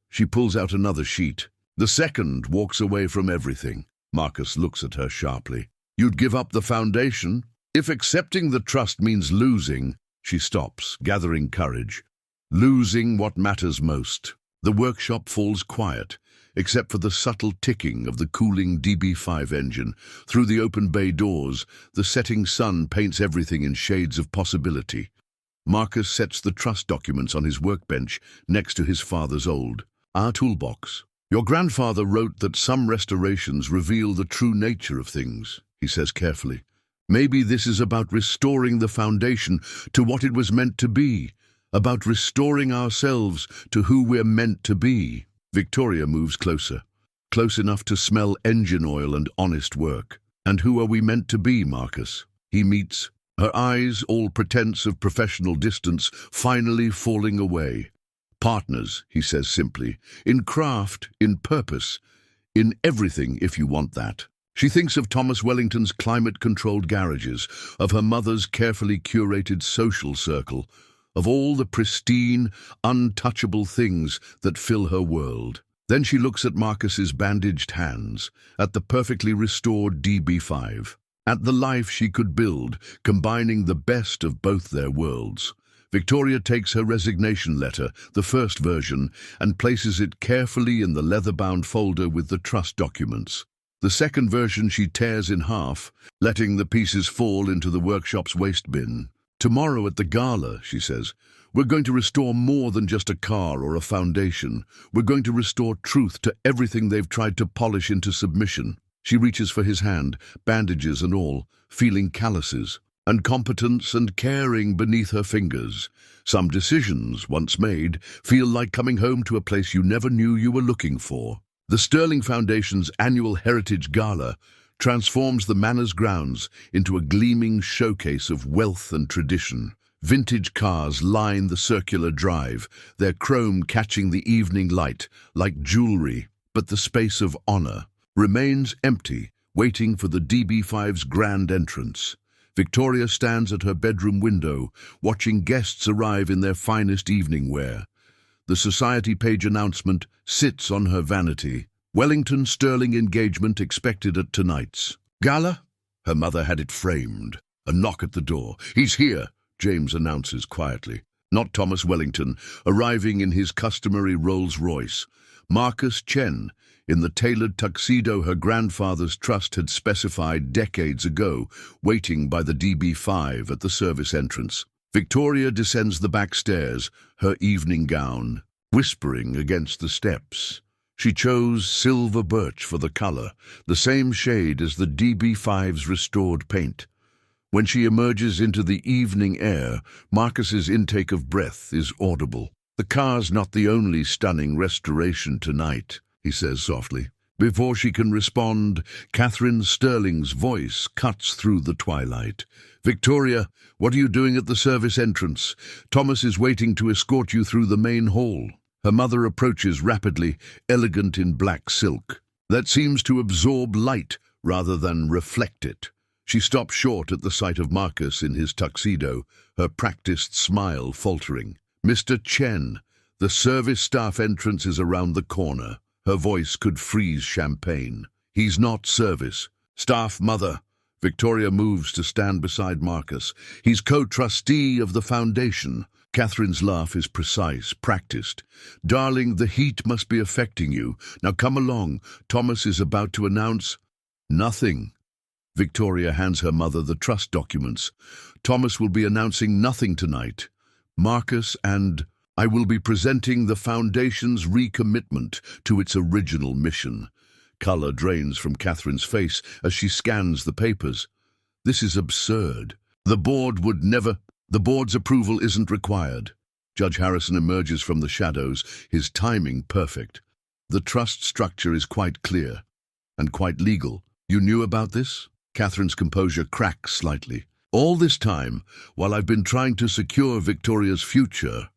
She pulls out another sheet. "The second walks away from everything." Marcus looks at her sharply. "You'd give up the Foundation? If accepting the trust means losing..." She stops, gathering courage. "Losing what matters most." The workshop falls quiet, except for the subtle ticking of the cooling DB5 engine. Through the open bay doors, the setting sun paints everything in shades of possibility. Marcus sets the trust documents on his workbench next to his father's old "Our toolbox." "Your grandfather wrote that some restorations reveal the true nature of things," he says carefully. "Maybe this is about restoring the Foundation to what it was meant to be, about restoring ourselves to who we're meant to be." Victoria moves closer, close enough to smell engine oil and honest work. "And who are we meant to be, Marcus?" He meets, her eyes, all pretense of professional distance, finally falling away. "Partners," he says simply, "in craft, in purpose, in everything if you want that." She thinks of Thomas Wellington's climate-controlled garages, of her mother's carefully curated social circle, of all the pristine, untouchable things that fill her world. Then she looks at Marcus's bandaged hands, at the perfectly restored DB5, at the life she could build, combining the best of both their worlds. Victoria takes her resignation letter, the first version, and places it carefully in the leather-bound folder with the trust documents. The second version she tears in half, letting the pieces fall into the workshop's waste bin. "Tomorrow at the gala," she says, "we're going to restore more than just a car or a foundation. We're going to restore truth to everything they've tried to polish into submission." She reaches for his hand, bandages and all, feeling calluses, and competence and caring beneath her fingers. Some decisions, once made, feel like coming home to a place you never knew you were looking for. The Sterling Foundation's annual Heritage Gala transforms the manor's grounds into a gleaming showcase of wealth and tradition. Vintage cars line the circular drive, their chrome catching the evening light like jewelry, but the space of honor remains empty, waiting for the DB5's grand entrance. Victoria stands at her bedroom window, watching guests arrive in their finest evening wear. The society page announcement sits on her vanity. "Wellington Sterling engagement expected at tonight's gala." Her mother had it framed. A knock at the door. "He's here," James announces quietly. Not Thomas Wellington, arriving in his customary Rolls-Royce. Marcus Chen, in the tailored tuxedo her grandfather's trust had specified decades ago, waiting by the DB5 at the service entrance. Victoria descends the back stairs, her evening gown, whispering against the steps. She chose silver birch for the color, the same shade as the DB5's restored paint. When she emerges into the evening air, Marcus's intake of breath is audible. "The car's not the only stunning restoration tonight," he says softly. Before she can respond, Catherine Sterling's voice cuts through the twilight. "Victoria, what are you doing at the service entrance? Thomas is waiting to escort you through the main hall." Her mother approaches rapidly, elegant in black silk, that seems to absorb light rather than reflect it. She stops short at the sight of Marcus in his tuxedo, her practiced smile faltering. "Mr. Chen, the service staff entrance is around the corner." Her voice could freeze champagne. He's not service. Staff mother. Victoria moves to stand beside Marcus. He's co-trustee of the foundation. Catherine's laugh is precise, practiced. Darling, the heat must be affecting you. Now come along. Thomas is about to announce nothing. Victoria hands her mother the trust documents. Thomas will be announcing nothing tonight. Marcus and I will be presenting the foundation's recommitment to its original mission. Colour drains from Catherine's face as she scans the papers. This is absurd. The board's approval isn't required. Judge Harrison emerges from the shadows, his timing perfect. The trust structure is quite clear and quite legal. You knew about this? Catherine's composure cracks slightly. All this time, while I've been trying to secure Victoria's future,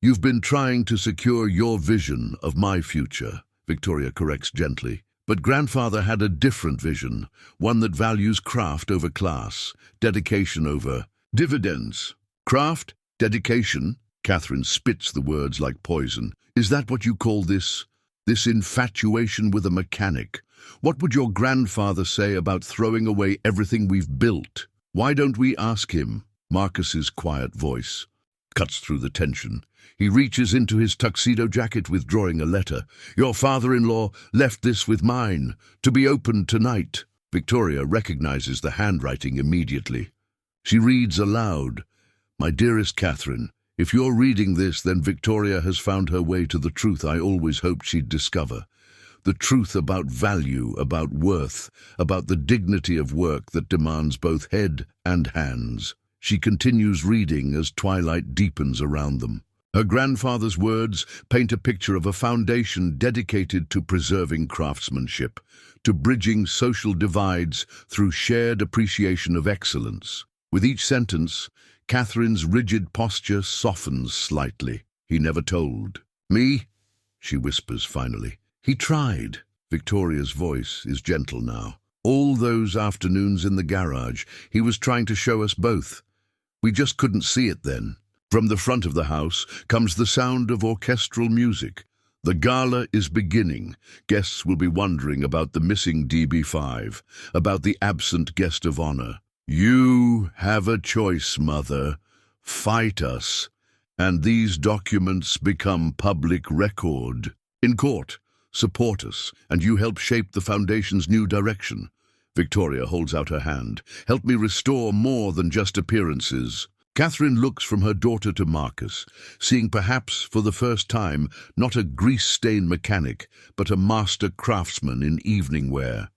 you've been trying to secure your vision of my future, Victoria corrects gently. But grandfather had a different vision, one that values craft over class, dedication over dividends. Craft? Dedication? Catherine spits the words like poison. Is that what you call this? This infatuation with a mechanic? What would your grandfather say about throwing away everything we've built? Why don't we ask him? Marcus's quiet voice cuts through the tension. He reaches into his tuxedo jacket, withdrawing a letter. Your father-in-law left this with mine, to be opened tonight. Victoria recognizes the handwriting immediately. She reads aloud. My dearest Catherine, if you're reading this, then Victoria has found her way to the truth I always hoped she'd discover. The truth about value, about worth, about the dignity of work that demands both head and hands. She continues reading as twilight deepens around them. Her grandfather's words paint a picture of a foundation dedicated to preserving craftsmanship, to bridging social divides through shared appreciation of excellence. With each sentence, Catherine's rigid posture softens slightly. He never told. Me? She whispers finally. He tried. Victoria's voice is gentle now. All those afternoons in the garage, he was trying to show us both. We just couldn't see it then. From the front of the house comes the sound of orchestral music. The gala is beginning. Guests will be wondering about the missing DB5, about the absent guest of honor. You have a choice, Mother. Fight us, and these documents become public record. In court, support us, and you help shape the foundation's new direction. Victoria holds out her hand. Help me restore more than just appearances. Catherine looks from her daughter to Marcus, seeing perhaps for the first time not a grease-stained mechanic, but a master craftsman in evening wear.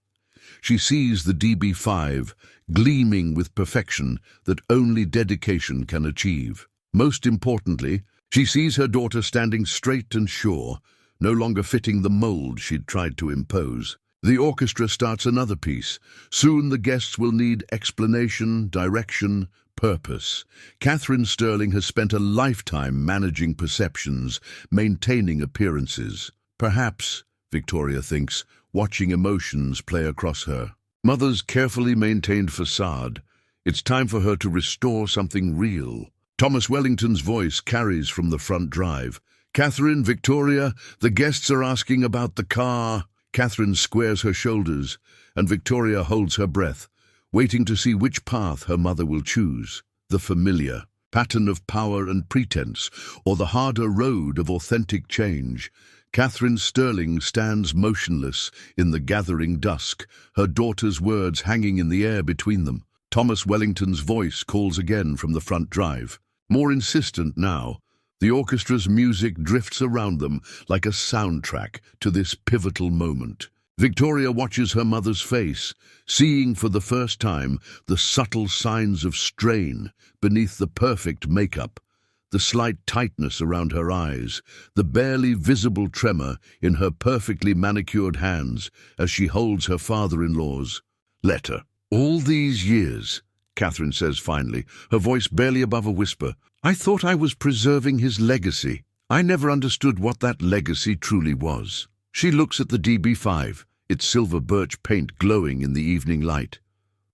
She sees the DB5 gleaming with perfection that only dedication can achieve. Most importantly, she sees her daughter standing straight and sure, no longer fitting the mold she'd tried to impose. The orchestra starts another piece. Soon the guests will need explanation, direction, purpose. Catherine Sterling has spent a lifetime managing perceptions, maintaining appearances. Perhaps, Victoria thinks, watching emotions play across her. Mother's carefully maintained facade. It's time for her to restore something real. Thomas Wellington's voice carries from the front drive. Catherine, Victoria, the guests are asking about the car. Catherine squares her shoulders, and Victoria holds her breath, waiting to see which path her mother will choose. The familiar pattern of power and pretense, or the harder road of authentic change. Catherine Sterling stands motionless in the gathering dusk, her daughter's words hanging in the air between them. Thomas Wellington's voice calls again from the front drive. More insistent now, the orchestra's music drifts around them like a soundtrack to this pivotal moment. Victoria watches her mother's face, seeing for the first time the subtle signs of strain beneath the perfect makeup, the slight tightness around her eyes, the barely visible tremor in her perfectly manicured hands as she holds her father-in-law's letter. All these years, Catherine says finally, her voice barely above a whisper, I thought I was preserving his legacy. I never understood what that legacy truly was. She looks at the DB5, its silver birch paint glowing in the evening light.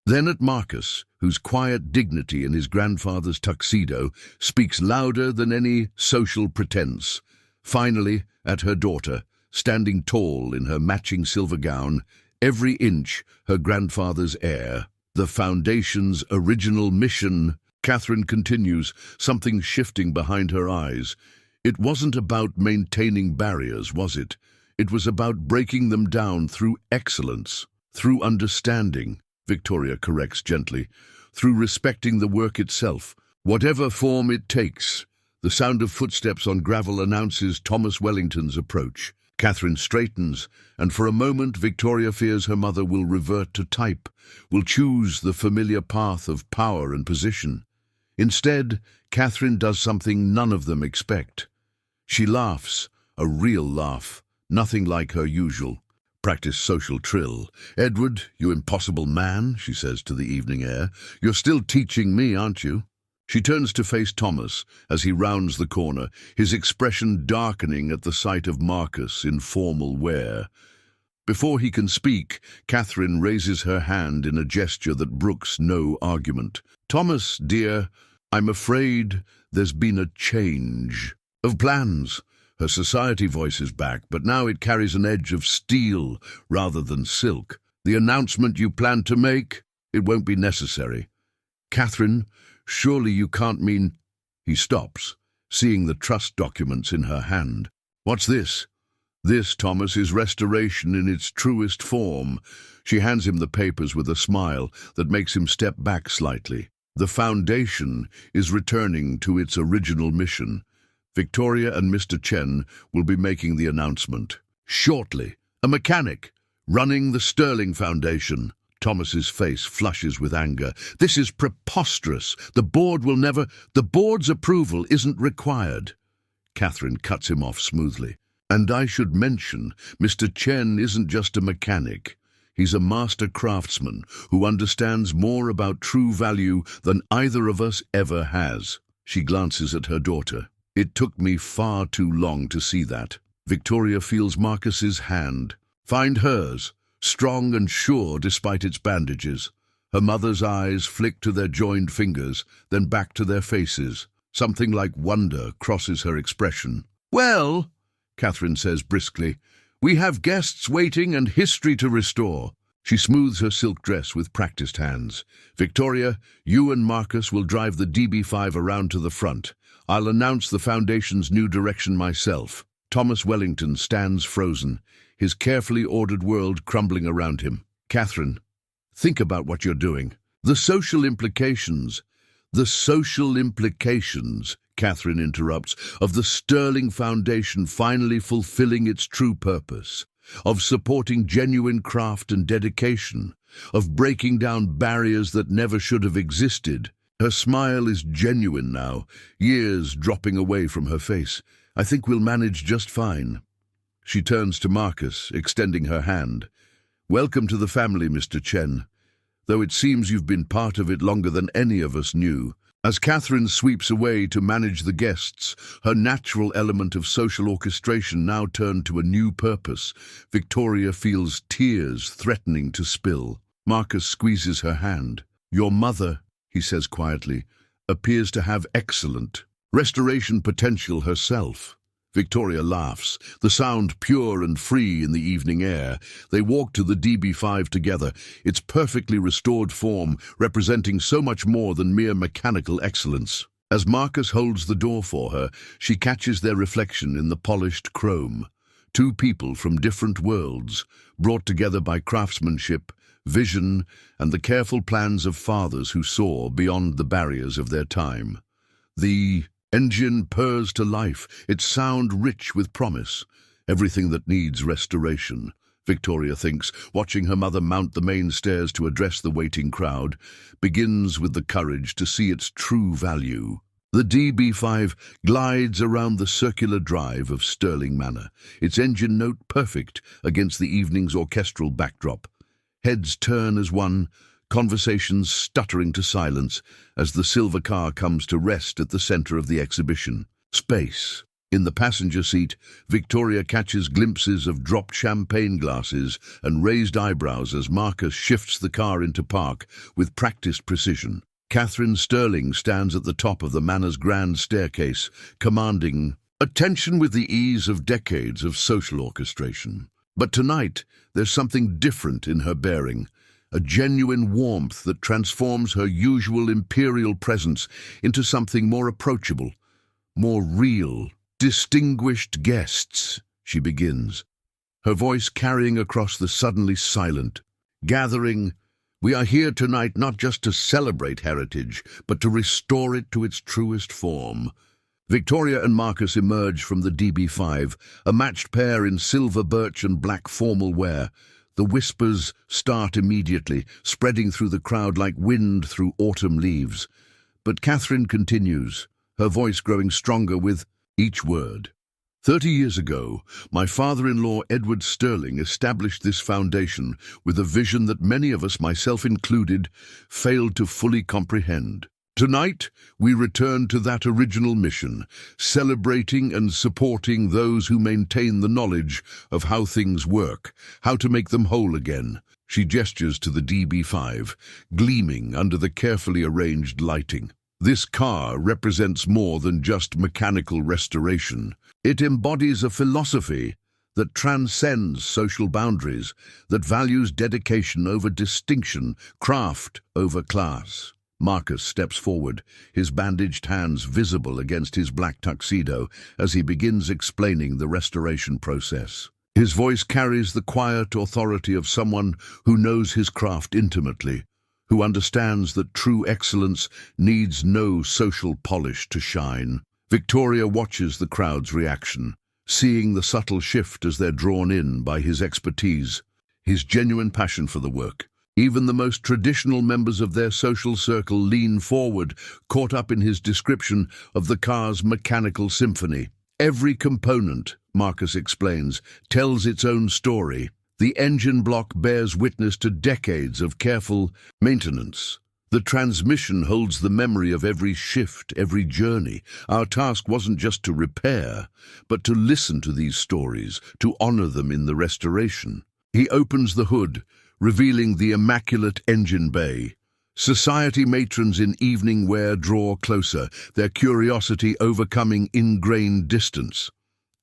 Then at Marcus, whose quiet dignity in his grandfather's tuxedo speaks louder than any social pretense. Finally, at her daughter, standing tall in her matching silver gown, every inch her grandfather's heir. The Foundation's original mission, Catherine continues, something shifting behind her eyes. It wasn't about maintaining barriers, was it? It was about breaking them down through excellence, through understanding, Victoria corrects gently, through respecting the work itself, whatever form it takes. The sound of footsteps on gravel announces Thomas Wellington's approach. Catherine straightens, and for a moment Victoria fears her mother will revert to type, will choose the familiar path of power and position. Instead, Catherine does something none of them expect. She laughs, a real laugh, nothing like her usual. Practice social trill. "Edward, you impossible man," she says to the evening air. "You're still teaching me, aren't you?" She turns to face Thomas as he rounds the corner, his expression darkening at the sight of Marcus in formal wear. Before he can speak, Catherine raises her hand in a gesture that brooks no argument. "Thomas, dear, I'm afraid there's been a change of plans." Her society voice is back, but now it carries an edge of steel rather than silk. "The announcement you plan to make? It won't be necessary." "Catherine, surely you can't mean—" He stops, seeing the trust documents in her hand. "What's this?" "This, Thomas, is restoration in its truest form." She hands him the papers with a smile that makes him step back slightly. "The Foundation is returning to its original mission. Victoria and Mr. Chen will be making the announcement shortly. A mechanic running the Sterling Foundation." Thomas's face flushes with anger. "This is preposterous. The board's approval isn't required." Catherine cuts him off smoothly. "And I should mention, Mr. Chen isn't just a mechanic. He's a master craftsman who understands more about true value than either of us ever has." She glances at her daughter. "It took me far too long to see that." Victoria feels Marcus's hand. Find hers, strong and sure despite its bandages. Her mother's eyes flick to their joined fingers, then back to their faces. Something like wonder crosses her expression. "Well," Catherine says briskly, "we have guests waiting and history to restore." She smooths her silk dress with practiced hands. "Victoria, you and Marcus will drive the DB5 around to the front. I'll announce the Foundation's new direction myself." Thomas Wellington stands frozen, his carefully ordered world crumbling around him. "Catherine, think about what you're doing. The social implications, Catherine interrupts, of the Sterling Foundation finally fulfilling its true purpose, of supporting genuine craft and dedication, of breaking down barriers that never should have existed." Her smile is genuine now, years dropping away from her face. "I think we'll manage just fine." She turns to Marcus, extending her hand. "Welcome to the family, Mr. Chen, though it seems you've been part of it longer than any of us knew." As Catherine sweeps away to manage the guests, her natural element of social orchestration now turned to a new purpose. Victoria feels tears threatening to spill. Marcus squeezes her hand. "Your mother," he says quietly, "appears to have excellent restoration potential herself." Victoria laughs, the sound pure and free in the evening air. They walk to the DB5 together, its perfectly restored form representing so much more than mere mechanical excellence. As Marcus holds the door for her, she catches their reflection in the polished chrome. Two people from different worlds, brought together by craftsmanship, vision, and the careful plans of fathers who saw beyond the barriers of their time. The engine purrs to life, its sound rich with promise. Everything that needs restoration, Victoria thinks, watching her mother mount the main stairs to address the waiting crowd, begins with the courage to see its true value. The DB5 glides around the circular drive of Sterling Manor, its engine note perfect against the evening's orchestral backdrop. Heads turn as one, conversations stuttering to silence as the silver car comes to rest at the center of the exhibition. Space. In the passenger seat, Victoria catches glimpses of dropped champagne glasses and raised eyebrows as Marcus shifts the car into park with practiced precision. Catherine Sterling stands at the top of the manor's grand staircase, commanding Attention with the ease of decades of social orchestration. But tonight, there's something different in her bearing, a genuine warmth that transforms her usual imperial presence into something more approachable, more real. "Distinguished guests," she begins, her voice carrying across the suddenly silent gathering. "We are here tonight not just to celebrate heritage, but to restore it to its truest form." Victoria and Marcus emerge from the DB5, a matched pair in silver birch and black formal wear. The whispers start immediately, spreading through the crowd like wind through autumn leaves. But Catherine continues, her voice growing stronger with each word. 30 years ago, my father-in-law Edward Sterling established this foundation with a vision that many of us, myself included, failed to fully comprehend. Tonight, we return to that original mission, celebrating and supporting those who maintain the knowledge of how things work, how to make them whole again. She gestures to the DB5, gleaming under the carefully arranged lighting. This car represents more than just mechanical restoration. It embodies a philosophy that transcends social boundaries, that values dedication over distinction, craft over class. Marcus steps forward, his bandaged hands visible against his black tuxedo as he begins explaining the restoration process. His voice carries the quiet authority of someone who knows his craft intimately, who understands that true excellence needs no social polish to shine. Victoria watches the crowd's reaction, seeing the subtle shift as they're drawn in by his expertise, his genuine passion for the work. Even the most traditional members of their social circle lean forward, caught up in his description of the car's mechanical symphony. Every component, Marcus explains, tells its own story. The engine block bears witness to decades of careful maintenance. The transmission holds the memory of every shift, every journey. Our task wasn't just to repair, but to listen to these stories, to honor them in the restoration. He opens the hood, revealing the immaculate engine bay. Society matrons in evening wear draw closer, their curiosity overcoming ingrained distance.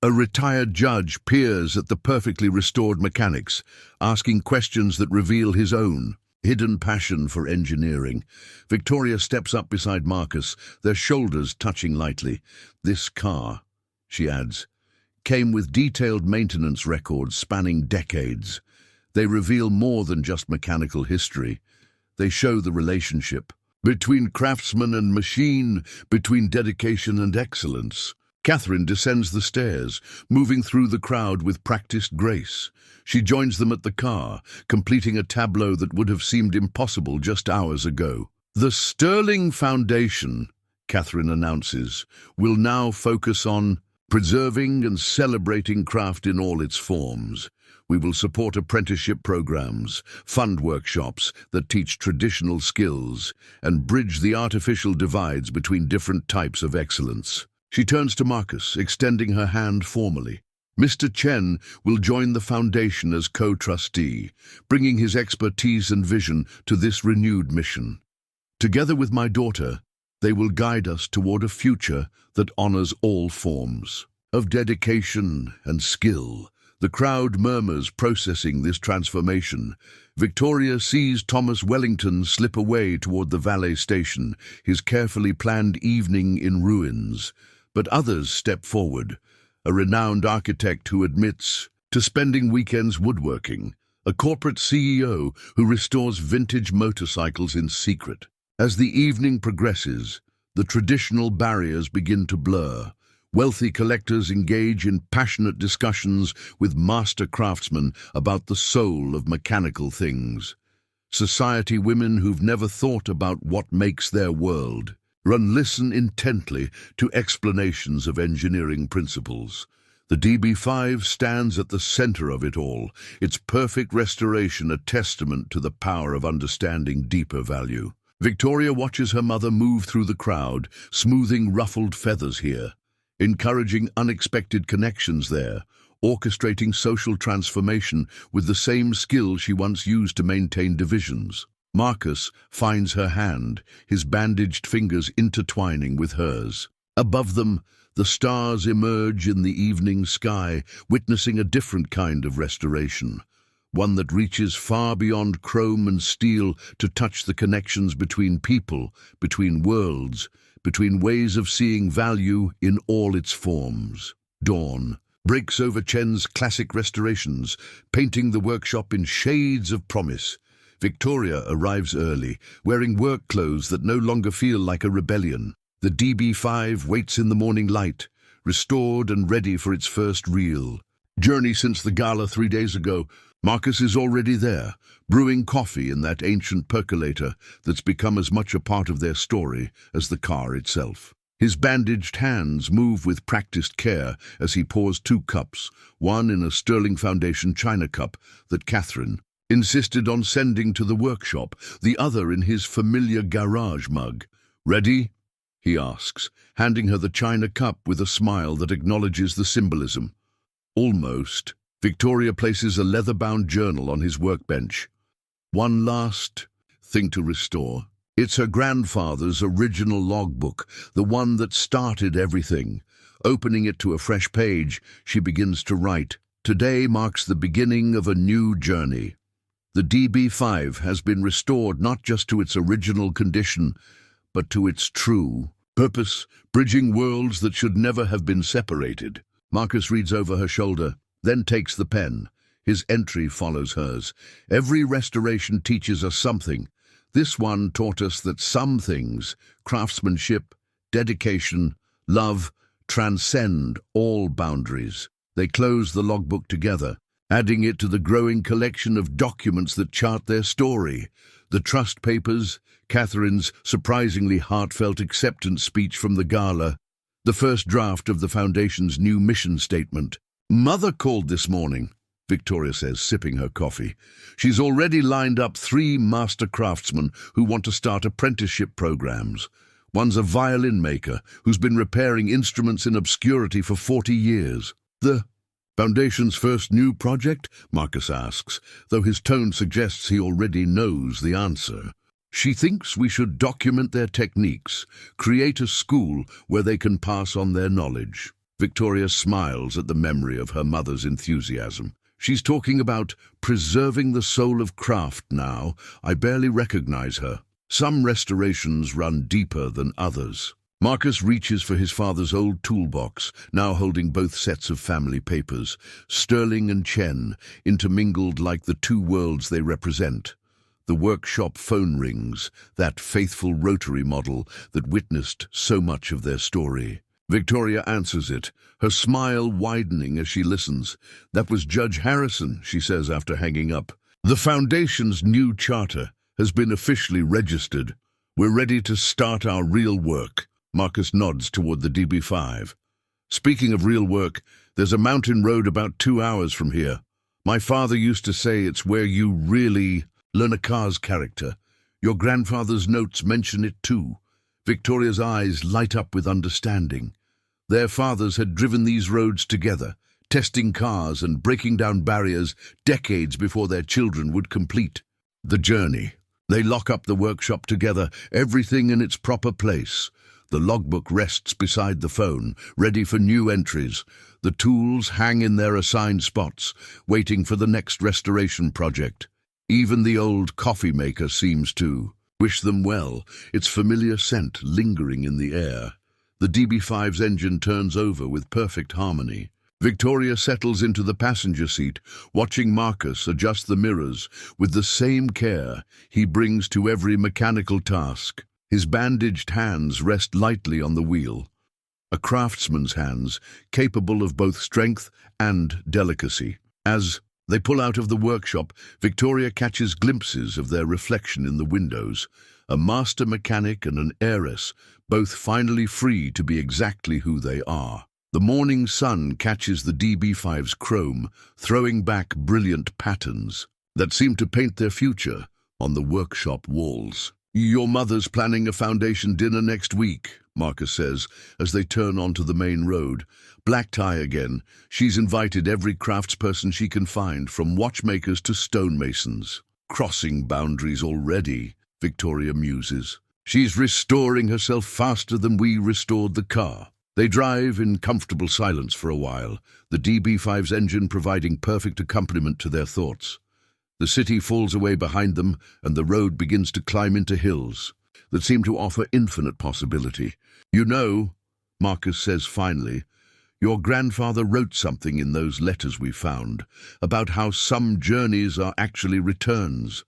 A retired judge peers at the perfectly restored mechanics, asking questions that reveal his own hidden passion for engineering. Victoria steps up beside Marcus, their shoulders touching lightly. "This car," she adds, "came with detailed maintenance records spanning decades. They reveal more than just mechanical history. They show the relationship between craftsman and machine, between dedication and excellence." Catherine descends the stairs, moving through the crowd with practiced grace. She joins them at the car, completing a tableau that would have seemed impossible just hours ago. "The Sterling Foundation," Catherine announces, "will now focus on preserving and celebrating craft in all its forms. We will support apprenticeship programs, fund workshops that teach traditional skills, and bridge the artificial divides between different types of excellence." She turns to Marcus, extending her hand formally. Mr. Chen will join the foundation as co-trustee, bringing his expertise and vision to this renewed mission. Together with my daughter, they will guide us toward a future that honors all forms of dedication and skill. The crowd murmurs, processing this transformation. Victoria sees Thomas Wellington slip away toward the valet station, his carefully planned evening in ruins. But others step forward. A renowned architect who admits to spending weekends woodworking, a corporate CEO who restores vintage motorcycles in secret. As the evening progresses, the traditional barriers begin to blur. Wealthy collectors engage in passionate discussions with master craftsmen about the soul of mechanical things. Society women who've never thought about what makes their world listen intently to explanations of engineering principles. The DB5 stands at the center of it all, its perfect restoration a testament to the power of understanding deeper value. Victoria watches her mother move through the crowd, smoothing ruffled feathers here, encouraging unexpected connections there, orchestrating social transformation with the same skill she once used to maintain divisions. Marcus finds her hand, his bandaged fingers intertwining with hers. Above them, The stars emerge in the evening sky, witnessing a different kind of restoration, one that reaches far beyond chrome and steel to touch the connections between people, between worlds, between ways of seeing value in all its forms. Dawn breaks over Chen's classic restorations, painting the workshop in shades of promise. Victoria arrives early, wearing work clothes that no longer feel like a rebellion. The DB5 waits in the morning light, restored and ready for its first reel. Journey since the gala 3 days ago. Marcus is already there, brewing coffee in that ancient percolator that's become as much a part of their story as the car itself. His bandaged hands move with practiced care as he pours 2 cups, one in a sterling foundation china cup that Catherine insisted on sending to the workshop, the other in his familiar garage mug. "Ready?" he asks, handing her the china cup with a smile that acknowledges the symbolism. Almost. Victoria places a leather-bound journal on his workbench. One last thing to restore. It's her grandfather's original logbook, the one that started everything. Opening it to a fresh page, she begins to write. Today marks the beginning of a new journey. The DB5 has been restored not just to its original condition, but to its true purpose, bridging worlds that should never have been separated. Marcus reads over her shoulder, then takes the pen. His entry follows hers. Every restoration teaches us something. This one taught us that some things, craftsmanship, dedication, love, transcend all boundaries. They close the logbook together, adding it to the growing collection of documents that chart their story. The trust papers, Catherine's surprisingly heartfelt acceptance speech from the gala, the first draft of the Foundation's new mission statement. "Mother called this morning," Victoria says, sipping her coffee. "She's already lined up 3 master craftsmen who want to start apprenticeship programs. One's a violin maker who's been repairing instruments in obscurity for 40 years. The Foundation's first new project?" Marcus asks, though his tone suggests he already knows the answer. "She thinks we should document their techniques, create a school where they can pass on their knowledge." Victoria smiles at the memory of her mother's enthusiasm. "She's talking about preserving the soul of craft now. I barely recognize her. Some restorations run deeper than others." Marcus reaches for his father's old toolbox, now holding both sets of family papers, Sterling and Chen, intermingled like the 2 worlds they represent. The workshop phone rings, that faithful rotary model that witnessed so much of their story. Victoria answers it, her smile widening as she listens. "That was Judge Harrison," she says after hanging up. "The Foundation's new charter has been officially registered. We're ready to start our real work." Marcus nods toward the DB5. "Speaking of real work, there's a mountain road about 2 hours from here. My father used to say it's where you really learn a car's character. Your grandfather's notes mention it too." Victoria's eyes light up with understanding. Their fathers had driven these roads together, testing cars and breaking down barriers decades before their children would complete the journey. They lock up the workshop together, everything in its proper place. The logbook rests beside the phone, ready for new entries. The tools hang in their assigned spots, waiting for the next restoration project. Even the old coffee maker seems to wish them well, its familiar scent lingering in the air. The DB5's engine turns over with perfect harmony. Victoria settles into the passenger seat, watching Marcus adjust the mirrors with the same care he brings to every mechanical task. His bandaged hands rest lightly on the wheel, a craftsman's hands capable of both strength and delicacy. As they pull out of the workshop, Victoria catches glimpses of their reflection in the windows, a master mechanic and an heiress, both finally free to be exactly who they are. The morning sun catches the DB5's chrome, throwing back brilliant patterns that seem to paint their future on the workshop walls. "Your mother's planning a Foundation dinner next week," Marcus says, as they turn onto the main road. Black tie again. She's invited every craftsperson she can find, from watchmakers to stonemasons. "Crossing boundaries already," Victoria muses. "She's restoring herself faster than we restored the car." They drive in comfortable silence for a while, the DB5's engine providing perfect accompaniment to their thoughts. The city falls away behind them, and the road begins to climb into hills that seem to offer infinite possibility. "You know," Marcus says finally, "your grandfather wrote something in those letters we found about how some journeys are actually returns,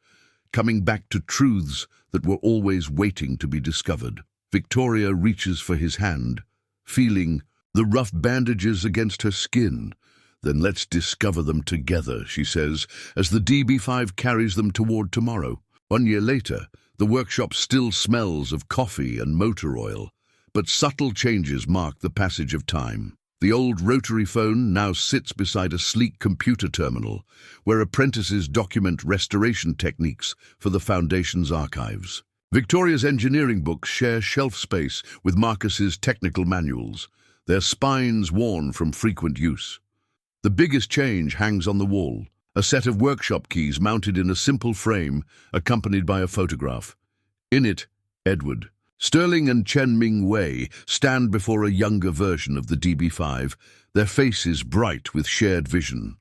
coming back to truths that were always waiting to be discovered." Victoria reaches for his hand, feeling the rough bandages against her skin. "Then let's discover them together," she says, as the DB5 carries them toward tomorrow. 1 year later, the workshop still smells of coffee and motor oil, but subtle changes mark the passage of time. The old rotary phone now sits beside a sleek computer terminal, where apprentices document restoration techniques for the Foundation's archives. Victoria's engineering books share shelf space with Marcus's technical manuals, their spines worn from frequent use. The biggest change hangs on the wall, a set of workshop keys mounted in a simple frame, accompanied by a photograph. In it, Edward, Sterling and Chen Ming-Wei stand before a younger version of the DB5, their faces bright with shared vision.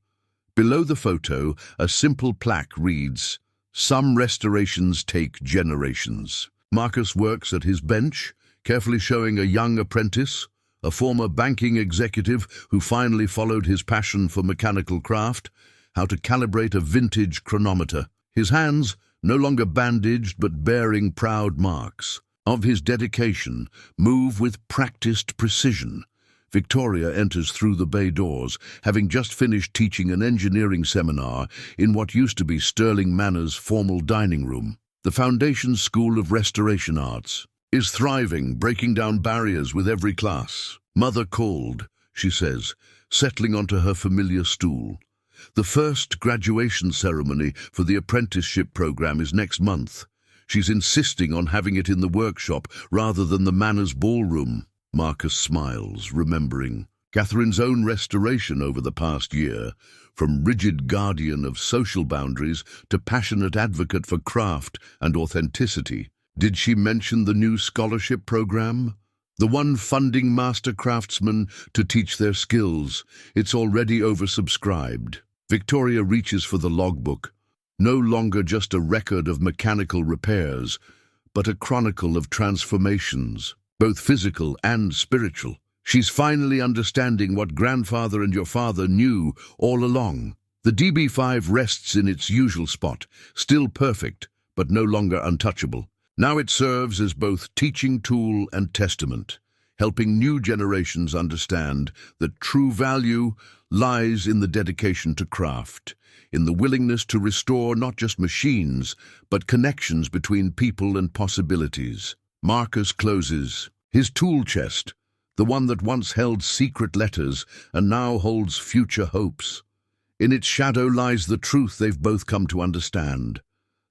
Below the photo, a simple plaque reads, "Some restorations take generations." Marcus works at his bench, carefully showing a young apprentice, a former banking executive who finally followed his passion for mechanical craft, how to calibrate a vintage chronometer. His hands, no longer bandaged but bearing proud marks of his dedication, move with practiced precision. Victoria enters through the bay doors, having just finished teaching an engineering seminar in what used to be Sterling Manor's formal dining room. The Foundation School of Restoration Arts is thriving, breaking down barriers with every class. "Mother called," she says, settling onto her familiar stool. "The first graduation ceremony for the apprenticeship program is next month. She's insisting on having it in the workshop rather than the Manor's ballroom." Marcus smiles, remembering Catherine's own restoration over the past year, from rigid guardian of social boundaries to passionate advocate for craft and authenticity. Did she mention the new scholarship program? The one funding master craftsmen to teach their skills. It's already oversubscribed. Victoria reaches for the logbook, no longer just a record of mechanical repairs, but a chronicle of transformations, both physical and spiritual. She's finally understanding what grandfather and your father knew all along. The DB5 rests in its usual spot, still perfect, but no longer untouchable. Now it serves as both teaching tool and testament, helping new generations understand that true value lies in the dedication to craft, in the willingness to restore not just machines, but connections between people and possibilities. Marcus closes his tool chest, the one that once held secret letters and now holds future hopes. In its shadow lies the truth they've both come to understand,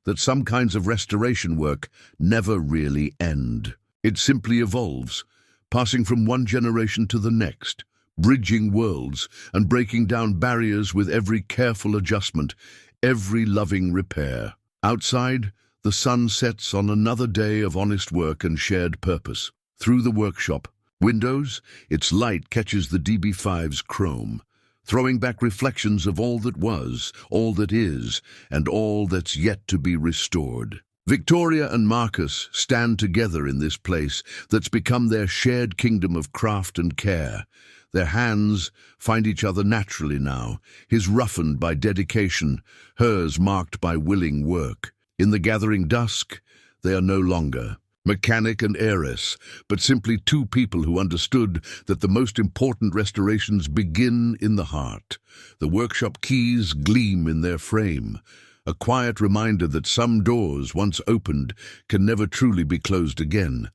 that some kinds of restoration work never really end. It simply evolves, passing from one generation to the next, bridging worlds and breaking down barriers with every careful adjustment, every loving repair. Outside, the sun sets on another day of honest work and shared purpose. Through the workshop windows, its light catches the DB5's chrome, throwing back reflections of all that was, all that is, and all that's yet to be restored. Victoria and Marcus stand together in this place that's become their shared kingdom of craft and care. Their hands find each other naturally now, his roughened by dedication, hers marked by willing work. In the gathering dusk, they are no longer mechanic and heiress, but simply two people who understood that the most important restorations begin in the heart. The workshop keys gleam in their frame, a quiet reminder that some doors, once opened, can never truly be closed again.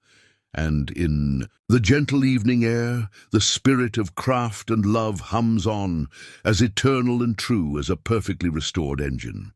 And in the gentle evening air, the spirit of craft and love hums on, as eternal and true as a perfectly restored engine.